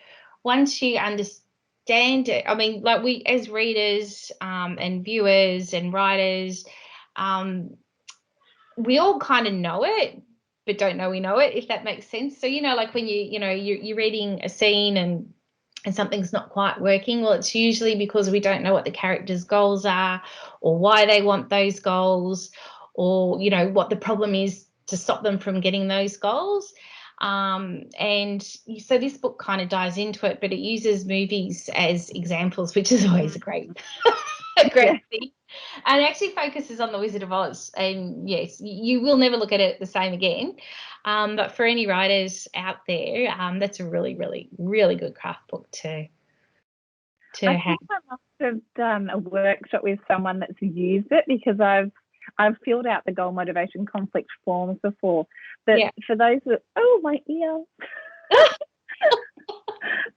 once you understand it, I mean, like we as readers and viewers and writers, we all kind of know it, but don't know we know it, if that makes sense. So like when you're reading a scene and something's not quite working, well, it's usually because we don't know what the character's goals are or why they want those goals, or what the problem is to stop them from getting those goals. And so this book kind of dives into it, but it uses movies as examples, which is always a great thing. And it actually focuses on the Wizard of Oz. And yes, you will never look at it the same again. But for any writers out there, that's a really, really, really good craft book to I have. think I must have done a workshop with someone that's used it, because I've filled out the goal, motivation, conflict forms before. But for those that, oh, my ear.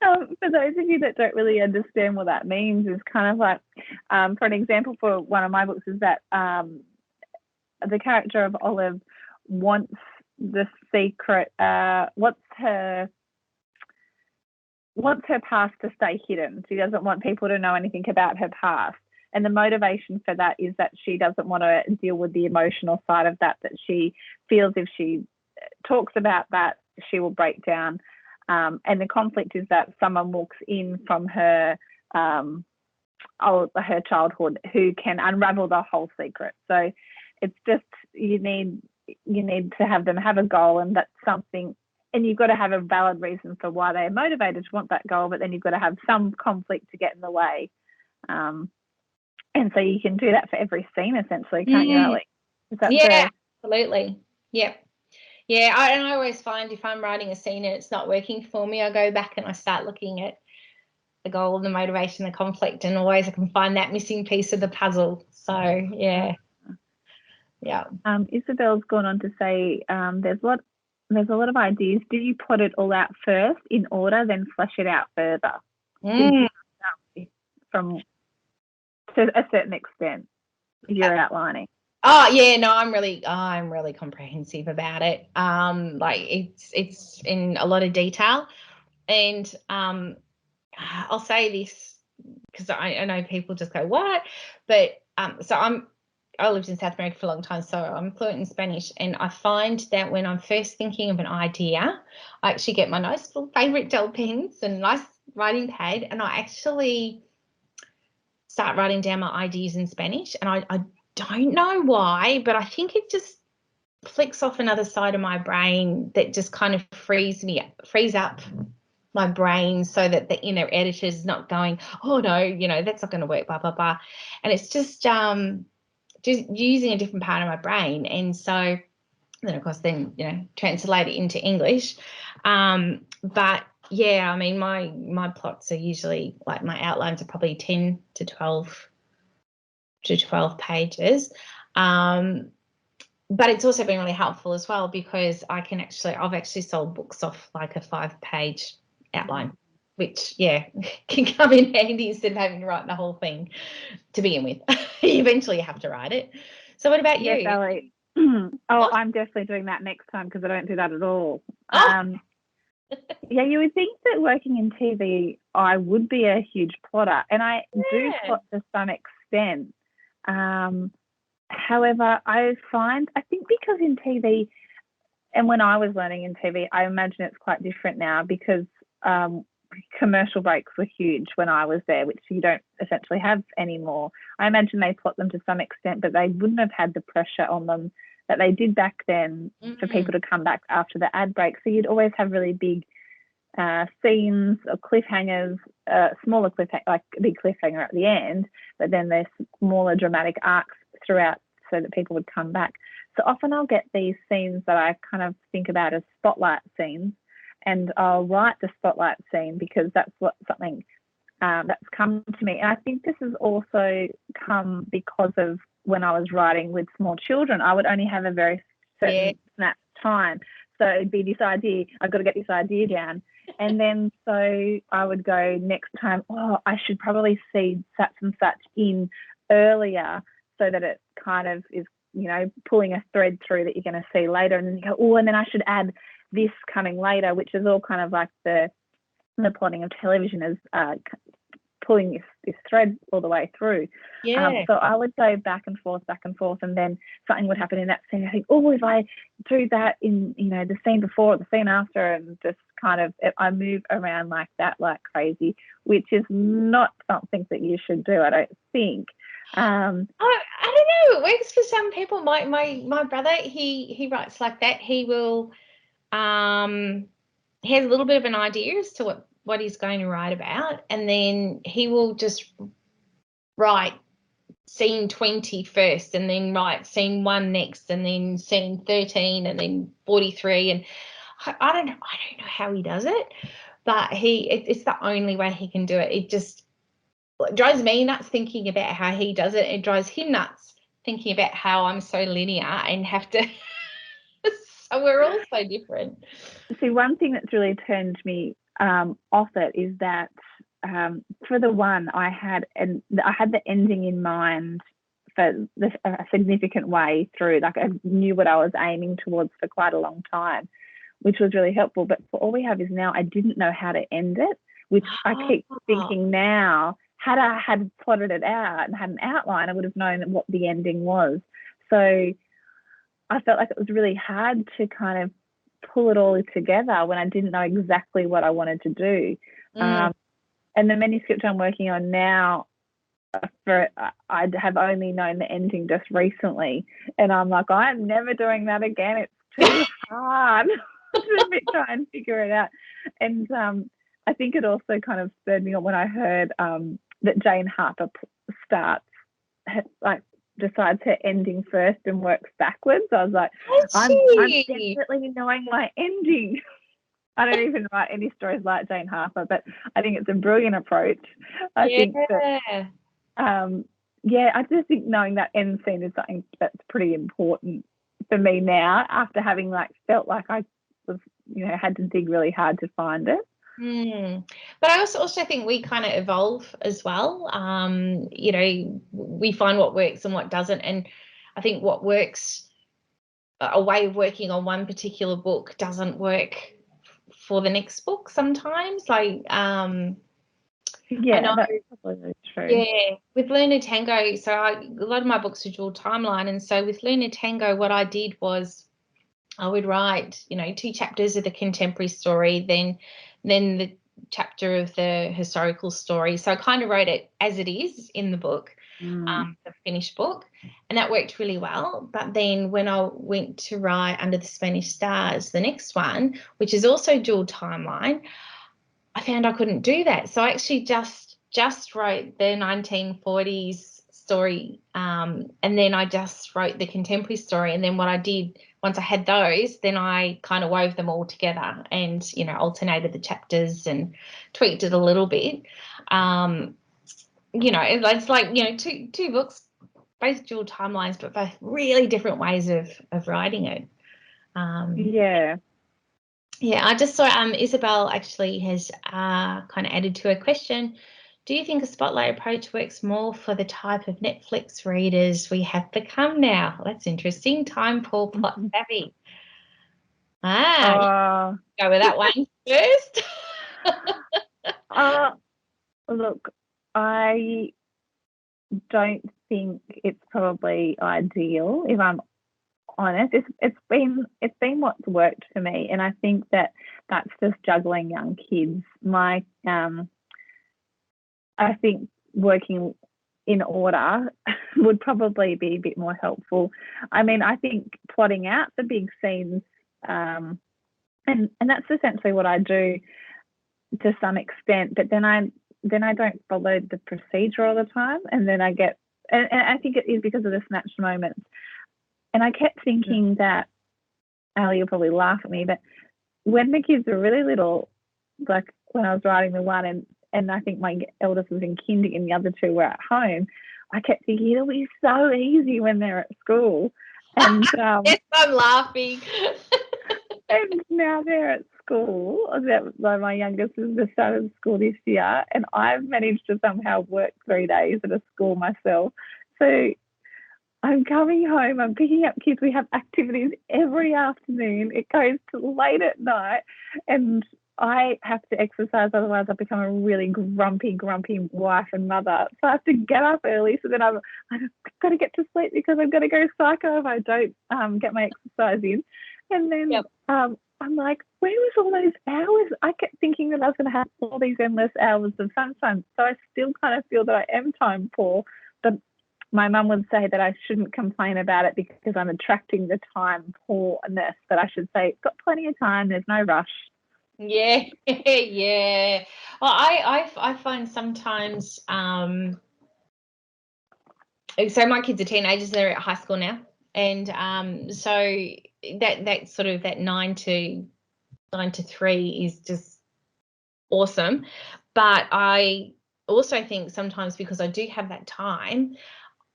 For those of you that don't really understand what that means, is kind of like, for an example, for one of my books is that the character of Olive wants the secret, wants her past to stay hidden. She doesn't want people to know anything about her past. And the motivation for that is that she doesn't want to deal with the emotional side of that she feels if she talks about that, she will break down. And the conflict is that someone walks in from her childhood who can unravel the whole secret. So it's just, you need to have them have a goal, and that's something, and you've got to have a valid reason for why they're motivated to want that goal, but then you've got to have some conflict to get in the way. And so you can do that for every scene, essentially, can't you, Alli? Absolutely. Yeah. Yeah, I always find if I'm writing a scene and it's not working for me, I go back and I start looking at the goal, the motivation, the conflict, and always I can find that missing piece of the puzzle. So, yeah. Isabel's gone on to say there's a lot of ideas. Do you plot it all out first in order, then flesh it out further? From to a certain extent, you're outlining. Oh yeah, no, I'm really comprehensive about it. Like it's in a lot of detail, and I'll say this because I know people just go what, but I lived in South America for a long time, so I'm fluent in Spanish, and I find that when I'm first thinking of an idea, I actually get my nice little favourite gel pens and nice writing pad, and I actually start writing down my ideas in Spanish, and I don't know why, but I think it just flicks off another side of my brain that just kind of frees up my brain, so that the inner editor is not going, oh no, that's not going to work, blah blah blah, and it's just using a different part of my brain. And so then of course translate it into English, but yeah, I mean my plots are usually, like, my outlines are probably 10 to 12 pages, but it's also been really helpful as well, because I've actually sold books off like a 5-page outline, which can come in handy instead of having to write the whole thing to begin with. Eventually you have to write it. So what about you? Yes, Alli. I'm definitely doing that next time, because I don't do that at all. You would think that working in TV I would be a huge plotter, and I do plot to some extent, However, I think because in TV, and when I was learning in TV, I imagine it's quite different now because commercial breaks were huge when I was there, which you don't essentially have anymore. I imagine they plot them to some extent, but they wouldn't have had the pressure on them that they did back then for people to come back after the ad break. So you'd always have really big scenes or cliffhangers, smaller cliffhanger, like a big cliffhanger at the end, but then there's smaller dramatic arcs throughout so that people would come back. So often I'll get these scenes that I kind of think about as spotlight scenes, and I'll write the spotlight scene because that's something that's come to me. And I think this has also come because of when I was writing with small children, I would only have a very certain snap time. So it'd be this idea, I've got to get this idea down. And then so I would go next time, I should probably see such and such in earlier so that it kind of is, pulling a thread through that you're going to see later. And then you go, and then I should add this coming later, which is all kind of like the plotting of television is pulling this thread all the way through. So I would go back and forth, and then something would happen in that scene. I think, if I do that in, the scene before or the scene after, and just kind of, I move around like that like crazy, which is not something that you should do, I don't think. I don't know. It works for some people. My brother, he writes like that. He will, he has a little bit of an idea as to what he's going to write about, and then he will just write scene 20 first, and then write scene 1 next, and then scene 13, and then 43. And I don't know how he does it, but it's the only way he can do it. It drives me nuts thinking about how he does it. It drives him nuts thinking about how I'm so linear and have to. So we're all so different. See, one thing that's really turned me off it is that for the one I had the ending in mind for a significant way through. Like I knew what I was aiming towards for quite a long time, which was really helpful. But for all we have is now, I didn't know how to end it, which I keep thinking now. Had I had plotted it out and had an outline, I would have known what the ending was. So I felt like it was really hard to kind of pull it all together when I didn't know exactly what I wanted to do. And the manuscript I'm working on now, I have only known the ending just recently, and I'm like, I'm never doing that again. It's too hard to try and figure it out. And I think it also kind of spurred me on when I heard that Jane Harper decides her ending first and works backwards. I was like, I'm definitely knowing my ending. I don't even write any stories like Jane Harper, but I think it's a brilliant approach. I think that, I just think knowing that end scene is something that's pretty important for me now, after having felt like I was, had to dig really hard to find it. But I also think we kind of evolve as well. We find what works and what doesn't, and I think what works, a way of working on one particular book, doesn't work for the next book sometimes. That's probably true. Yeah, with Lunar Tango, so a lot of my books are dual timeline, and so with Lunar Tango, what I did was I would write, 2 chapters of the contemporary story, then the chapter of the historical story. So I kind of wrote it as it is in the book, the finished book, and that worked really well. But then when I went to write Under the Spanish Stars, the next one, which is also dual timeline, I found I couldn't do that. So I actually just wrote the 1940s story, and then I just wrote the contemporary story. And then what I did, once I had those, then I kind of wove them all together and, alternated the chapters and tweaked it a little bit. It's like, two books, both dual timelines, but both really different ways of writing it. Yeah, I just saw Isabel actually has kind of added to a question. Do you think a spotlight approach works more for the type of Netflix readers we have become now? That's interesting. Time poor, plot savvy. Go with that one first. Look, I don't think it's probably ideal, if I'm honest. It's been what's worked for me, and I think that's just juggling young kids. I think working in order would probably be a bit more helpful. I mean, I think plotting out the big scenes, and that's essentially what I do to some extent, but then I don't follow the procedure all the time, and then I get, and I think it is because of the snatched moments. And I kept thinking that, Ali, you'll probably laugh at me, but when the kids were really little, like when I was writing the one, and I think my eldest was in kindy and the other two were at home, I kept thinking it'll be so easy when they're at school. And yes, I'm laughing. and now they're at school. My youngest has just started school this year, and I've managed to somehow work 3 days at a school myself. So I'm coming home, I'm picking up kids. We have activities every afternoon. It goes to late at night, and I have to exercise, otherwise I become a really grumpy wife and mother. So I have to get up early, so then I've got to get to sleep because I've got to go psycho if I don't get my exercise in. And then I'm like, where was all those hours? I kept thinking that I was going to have all these endless hours of sunshine. So I still kind of feel that I am time poor. But my mum would say that I shouldn't complain about it because I'm attracting the time poorness, but I should say, got plenty of time, there's no rush. Yeah, yeah. Well, I find sometimes, so my kids are teenagers, they're at high school now, and so that sort of that 9 to 3 is just awesome. But I also think sometimes, because I do have that time,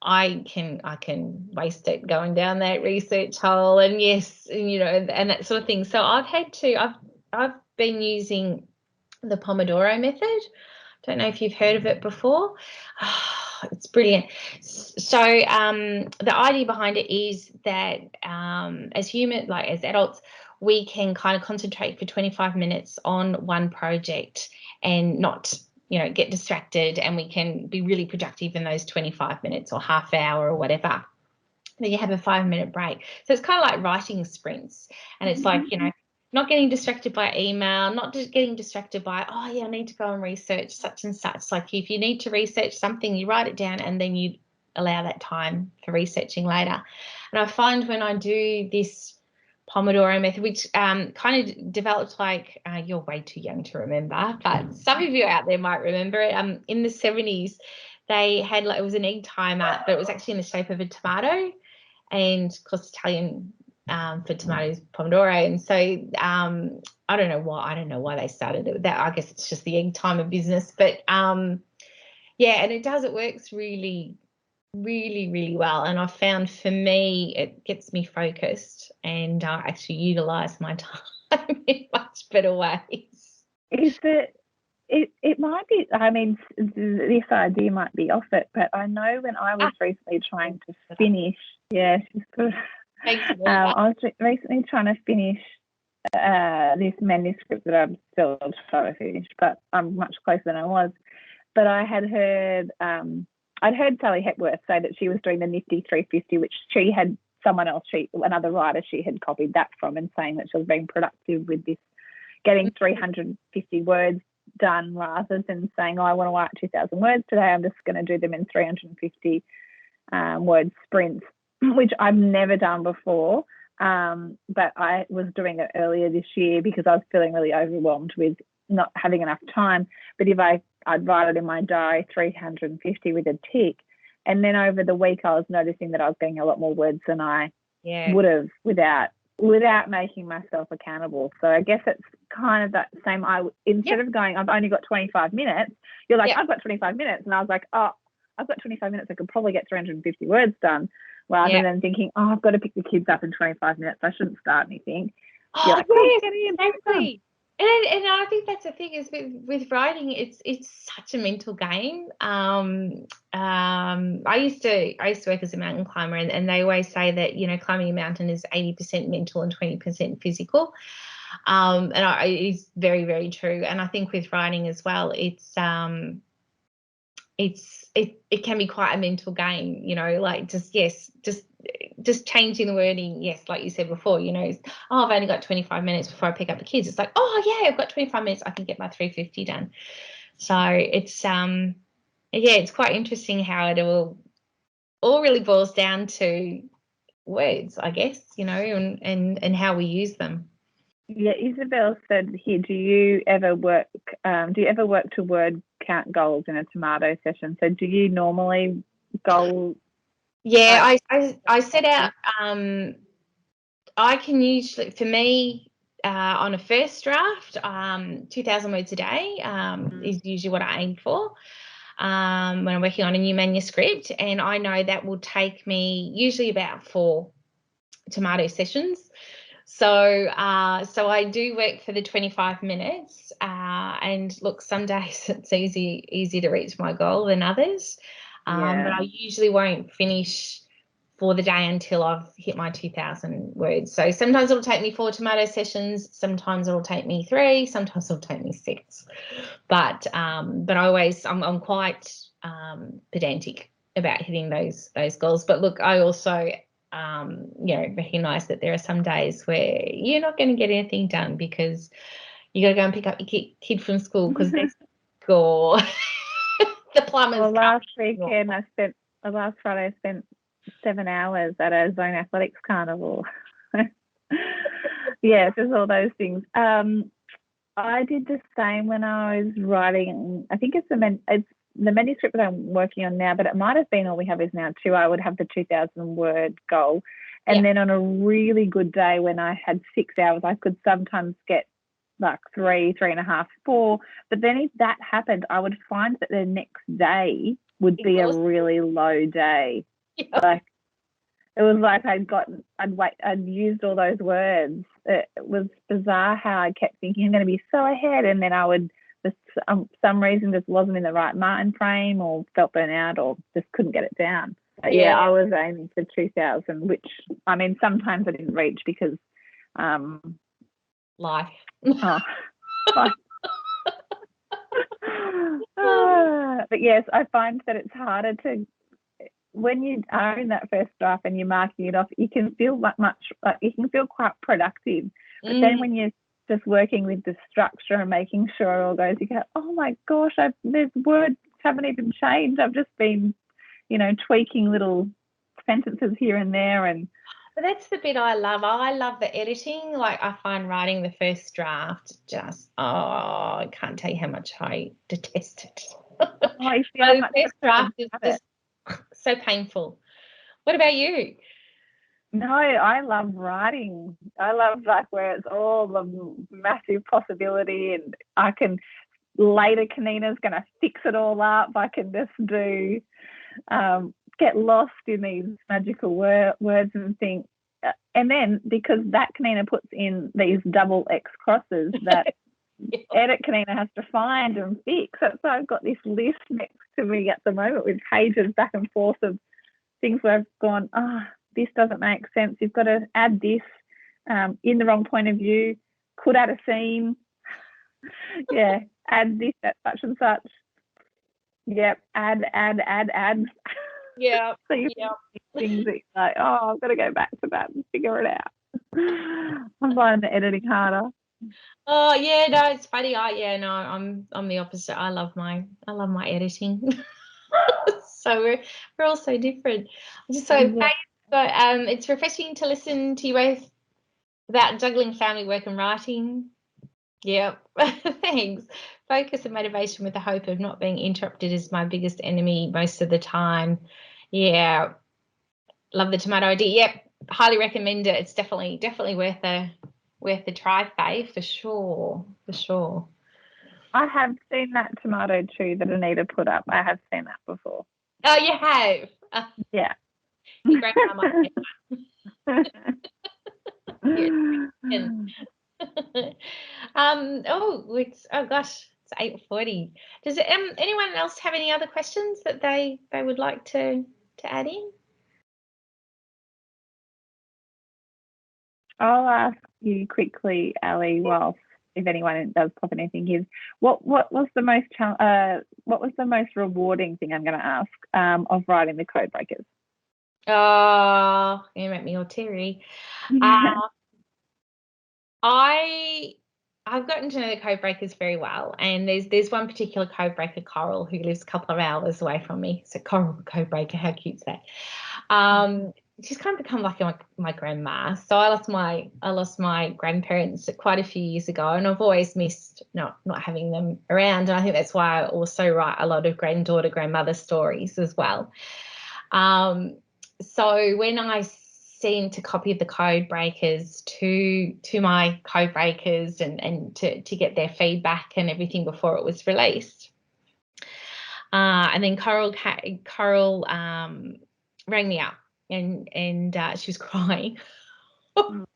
I can waste it going down that research hole, and and that sort of thing. So I've been using the Pomodoro method. Don't know if you've heard of it before. It's brilliant. So the idea behind it is that as adults, we can kind of concentrate for 25 minutes on one project and not get distracted, and we can be really productive in those 25 minutes or half hour or whatever. Then you have a 5-minute break. So it's kind of like writing sprints, and it's like, not getting distracted by email, not just getting distracted by, I need to go and research such and such. Like if you need to research something, you write it down and then you allow that time for researching later. And I find when I do this Pomodoro method, which kind of developed like, you're way too young to remember, but some of you out there might remember it. In the 70s, they had, it was an egg timer, but it was actually in the shape of a tomato, and of course Italian for tomatoes, Pomodoro. And so I don't know why they started it. That, I guess it's just the egg timer business, but and it works really, really, really well. And I found for me it gets me focused, and I actually utilize my time in much better ways. Is it might be, I mean, this idea might be off it, but I know when I was recently trying to finish, she's good. I was recently trying to finish this manuscript that I'm still trying to finish, but I'm much closer than I was. But I had heard, I'd heard Sally Hepworth say that she was doing the Nifty 350, which she had another writer she had copied that from, and saying that she was being productive with this, getting 350 words done, rather than saying, I want to write 2,000 words today, I'm just going to do them in 350 word sprints, which I've never done before, but I was doing it earlier this year because I was feeling really overwhelmed with not having enough time. But if I'd write it in my diary 350 with a tick, and then over the week I was noticing that I was getting a lot more words than I would have without making myself accountable. So I guess it's kind of that same, instead of going, I've only got 25 minutes, you're like, I've got 25 minutes. And I was like, I've got 25 minutes, I could probably get 350 words done, rather than thinking, I've got to pick the kids up in 25 minutes, I shouldn't start anything. Like, exactly. And I think that's the thing is with writing, it's such a mental game. I used to work as a mountain climber, and they always say that climbing a mountain is 80% mental and 20% physical. It's very, very true. And I think with writing as well, it's it can be quite a mental game, you know, like just changing the wording. Yes, like you said before, you know, oh, I've only got 25 minutes before I pick up the kids. It's like, oh yeah, I've got 25 minutes, I can get my 350 done. So it's it's quite interesting how it all really boils down to words, I guess, you know, and how we use them. Yeah, Isabel said here, do you ever work to word count goals in a tomato session? So do you normally goal? Yeah, I set out, I can usually, for me, on a first draft, 2,000 words a day is usually what I aim for when I'm working on a new manuscript. And I know that will take me usually about 4 tomato sessions. So I do work for the 25 minutes, and look, some days it's easy to reach my goal than others, but I usually won't finish for the day until I've hit my 2,000 words. So sometimes it'll take me 4 tomato sessions, sometimes it'll take me 3, sometimes it'll take me 6. But I'm quite pedantic about hitting those goals. But look, I also recognize that there are some days where you're not going to get anything done because you got to go and pick up your kid from school because they're score. The plumbers. Well, last Friday I spent 7 hours at a zone athletics carnival. Yeah, there's all those things. I did the same when I was writing. I think it's the manuscript that I'm working on now, but it might have been all we have is now 2. I would have the 2,000 word goal. And then on a really good day when I had 6 hours, I could sometimes get like 3.5, 4. But then if that happened, I would find that the next day would be a really low day. Yeah. Like it was like I'd used all those words. It was bizarre how I kept thinking I'm going to be so ahead, and then I would just some reason just wasn't in the right mind frame, or felt burnt out, or just couldn't get it down. But yeah, I was aiming for 2,000, which I mean sometimes I didn't reach because life. But yes, I find that it's harder to, when you are in that first draft and you're marking it off, you can feel you can feel quite productive. But then when you're just working with the structure and making sure it all goes, you go, oh my gosh, there's words haven't even changed. I've just been, tweaking little sentences here and there. And but that's the bit I love. I love the editing. Like I find writing the first draft just, I can't tell you how much I detest it. The first draft is just so painful. What about you? No, I love writing. I love where it's all the massive possibility, and I can later Kaneana's going to fix it all up. I can just do get lost in these magical words and think, and then because that Kaneana puts in these double X crosses that edit Kaneana has to find and fix. So I've got this list next to me at the moment with pages back and forth of things where I've gone, this doesn't make sense. You've got to add this in the wrong point of view. Could add a scene. Yeah, add this at such and such. Yep, add. Yeah. So you things that you're like, I've got to go back to that and figure it out. I'm finding the editing harder. Oh yeah, no, it's funny. I'm the opposite. I love my editing. So we're all so different. But it's refreshing to listen to you both about juggling family work and writing. Yep. Thanks. Focus and motivation with the hope of not being interrupted is my biggest enemy most of the time. Yeah. Love the tomato idea. Yep. Highly recommend it. It's definitely worth a try, Faye, for sure. For sure. I have seen that tomato tree that Anita put up. I have seen that before. Oh, you have? Yeah. Your grandma might gosh, it's 8:40. Does anyone else have any other questions that they would like to add in? I'll ask you quickly, Alli, if anyone does pop anything, is what was the most the most rewarding thing, I'm going to ask, of writing the Codebreakers? Oh, you make me all teary. I've gotten to know the Codebreakers very well, and there's one particular Codebreaker, Coral, who lives a couple of hours away from me. So Coral Codebreaker, how cute's that? She's kind of become like my grandma. So I lost my grandparents quite a few years ago, and I've always missed not having them around. And I think that's why I also write a lot of grandmother stories as well. So when I sent a copy of the Codebreakers to my Codebreakers and to get their feedback and everything before it was released, and then Coral rang me up and she was crying. And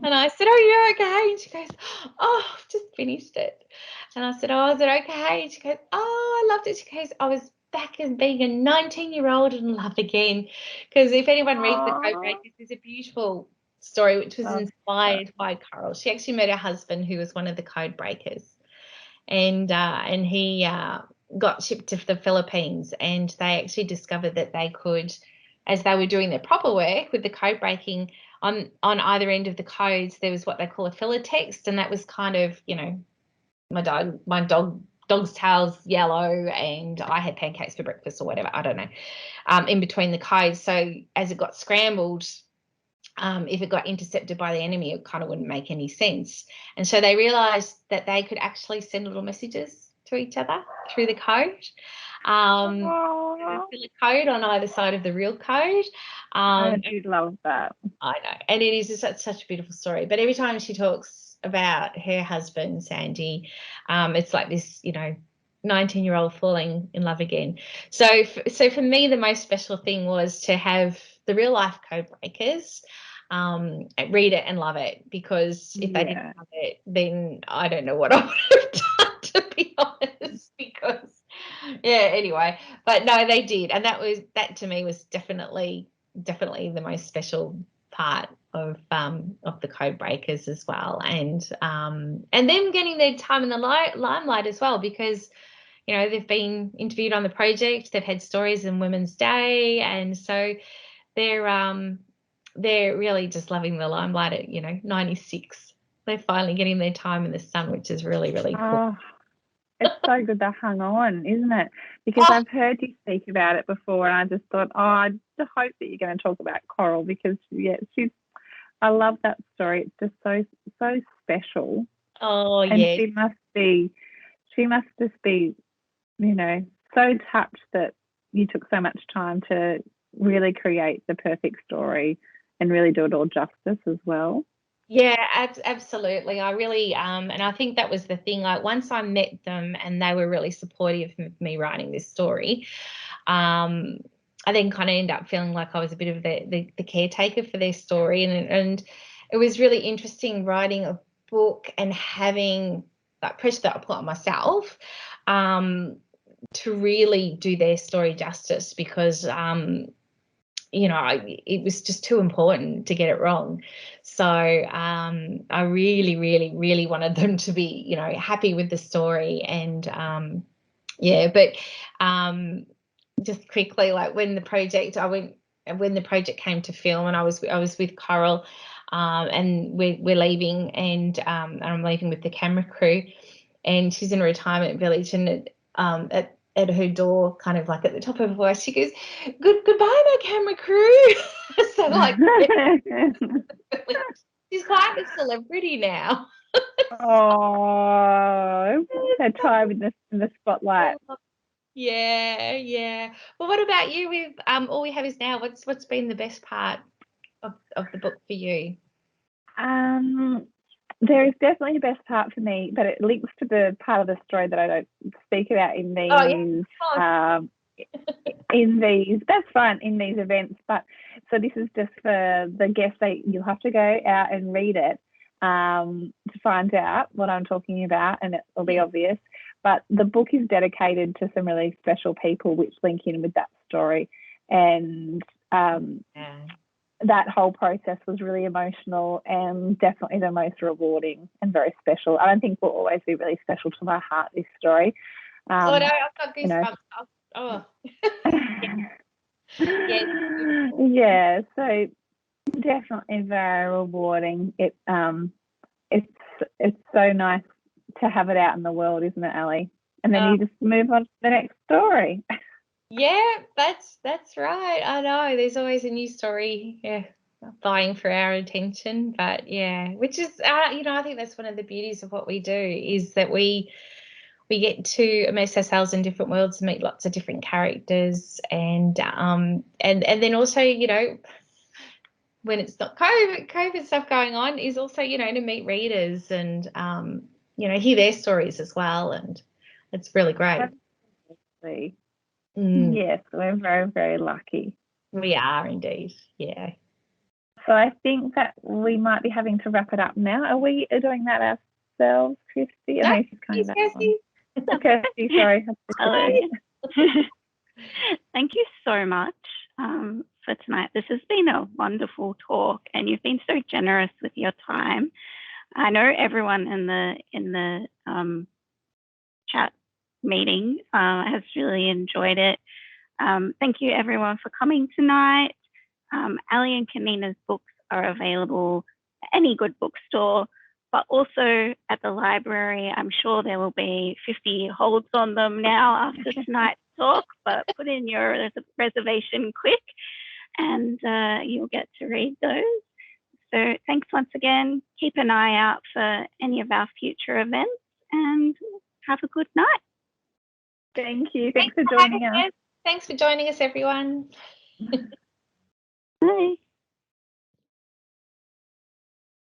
I said, "Oh, you're okay?" And she goes, "Oh, I've just finished it." And I said, "Oh, is it okay?" And she goes, "Oh, I loved it." She goes, "I was back as being a 19-year-old in love again." Because if anyone reads the Codebreakers, there's a beautiful story which was inspired by Coral. She actually met her husband, who was one of the Codebreakers, and he got shipped to the Philippines, and they actually discovered that they could, as they were doing their proper work with the code breaking, on either end of the codes there was what they call a filler text, and that was kind of, my dog's tail's yellow and I had pancakes for breakfast or whatever, I don't know, in between the codes. So as it got scrambled, if it got intercepted by the enemy, it kind of wouldn't make any sense. And so they realized that they could actually send little messages to each other through the code. The code on either side of the real code. I do love that. I know, and it is just such a beautiful story. But every time she talks about her husband Sandy, it's like this, 19-year-old falling in love again. So for me, the most special thing was to have the real life Codebreakers read it and love it, because if they didn't love it, then I don't know what I would have done, to be honest, because anyway, but no, they did, and that to me was definitely the most special part of the Codebreakers as well, and them getting their time in the limelight as well, because they've been interviewed on the project, they've had stories in Women's Day, and so they're really just loving the limelight at 96. They're finally getting their time in the sun, which is really, really cool. It's so good they hung on, isn't it? Because I've heard you speak about it before, and I just thought, I just hope that you're going to talk about Coral, because I love that story. It's just so special. Oh, and yeah. she must just be, so touched that you took so much time to really create the perfect story and really do it all justice as well. Yeah, absolutely. I really, and I think that was the thing. Like, once I met them and they were really supportive of me writing this story, I then kind of ended up feeling like I was a bit of the caretaker for their story, and it was really interesting writing a book and having that pressure that I put on myself to really do their story justice, because it was just too important to get it wrong. So I really, really, really wanted them to be, happy with the story. And but just quickly, like when the project came to film, and I was with Coral, and we're leaving, and I'm leaving with the camera crew, and she's in a retirement village, and at her door, kind of like at the top of her voice, she goes, goodbye, my camera crew. So like, she's quite a celebrity now. Oh, her time in the spotlight. Yeah. Well, what about you? With All We Have Is Now, what's been the best part of the book for you? There is definitely the best part for me, but it links to the part of the story that I don't speak about in these. That's fine, in these events. But so this is just for the guests. You'll have to go out and read it to find out what I'm talking about, and it will be obvious. But the book is dedicated to some really special people, which link in with that story, and that whole process was really emotional and definitely the most rewarding and very special. I don't think will always be really special to my heart, this story. Oh no, I've got you know. goosebumps. Oh, yeah. Yeah, so definitely very rewarding. It's so nice to have it out in the world, isn't it, Ali? And then you just move on to the next story. Yeah, that's right. I know. There's always a new story, vying for our attention. But yeah, which is, I think that's one of the beauties of what we do is that we get to immerse ourselves in different worlds and meet lots of different characters, and then also, when it's not COVID stuff going on, is also, to meet readers and hear their stories as well, and it's really great. Absolutely. Yes, we're very, very lucky. We are indeed, yeah. So I think that we might be having to wrap it up now. Are we doing that ourselves, Kirsty? No, she's coming back Kirsty. on. Kirsty, sorry. Hello. Thank you so much for tonight. This has been a wonderful talk, and you've been so generous with your time. I know everyone in the chat meeting has really enjoyed it. Thank you everyone for coming tonight. Alli and Kaneana's books are available at any good bookstore, but also at the library. I'm sure there will be 50 holds on them now after tonight's talk, but put in your reservation quick and you'll get to read those. So thanks once again. Keep an eye out for any of our future events and have a good night. Thank you. Thanks for joining us. Thanks for joining us, everyone.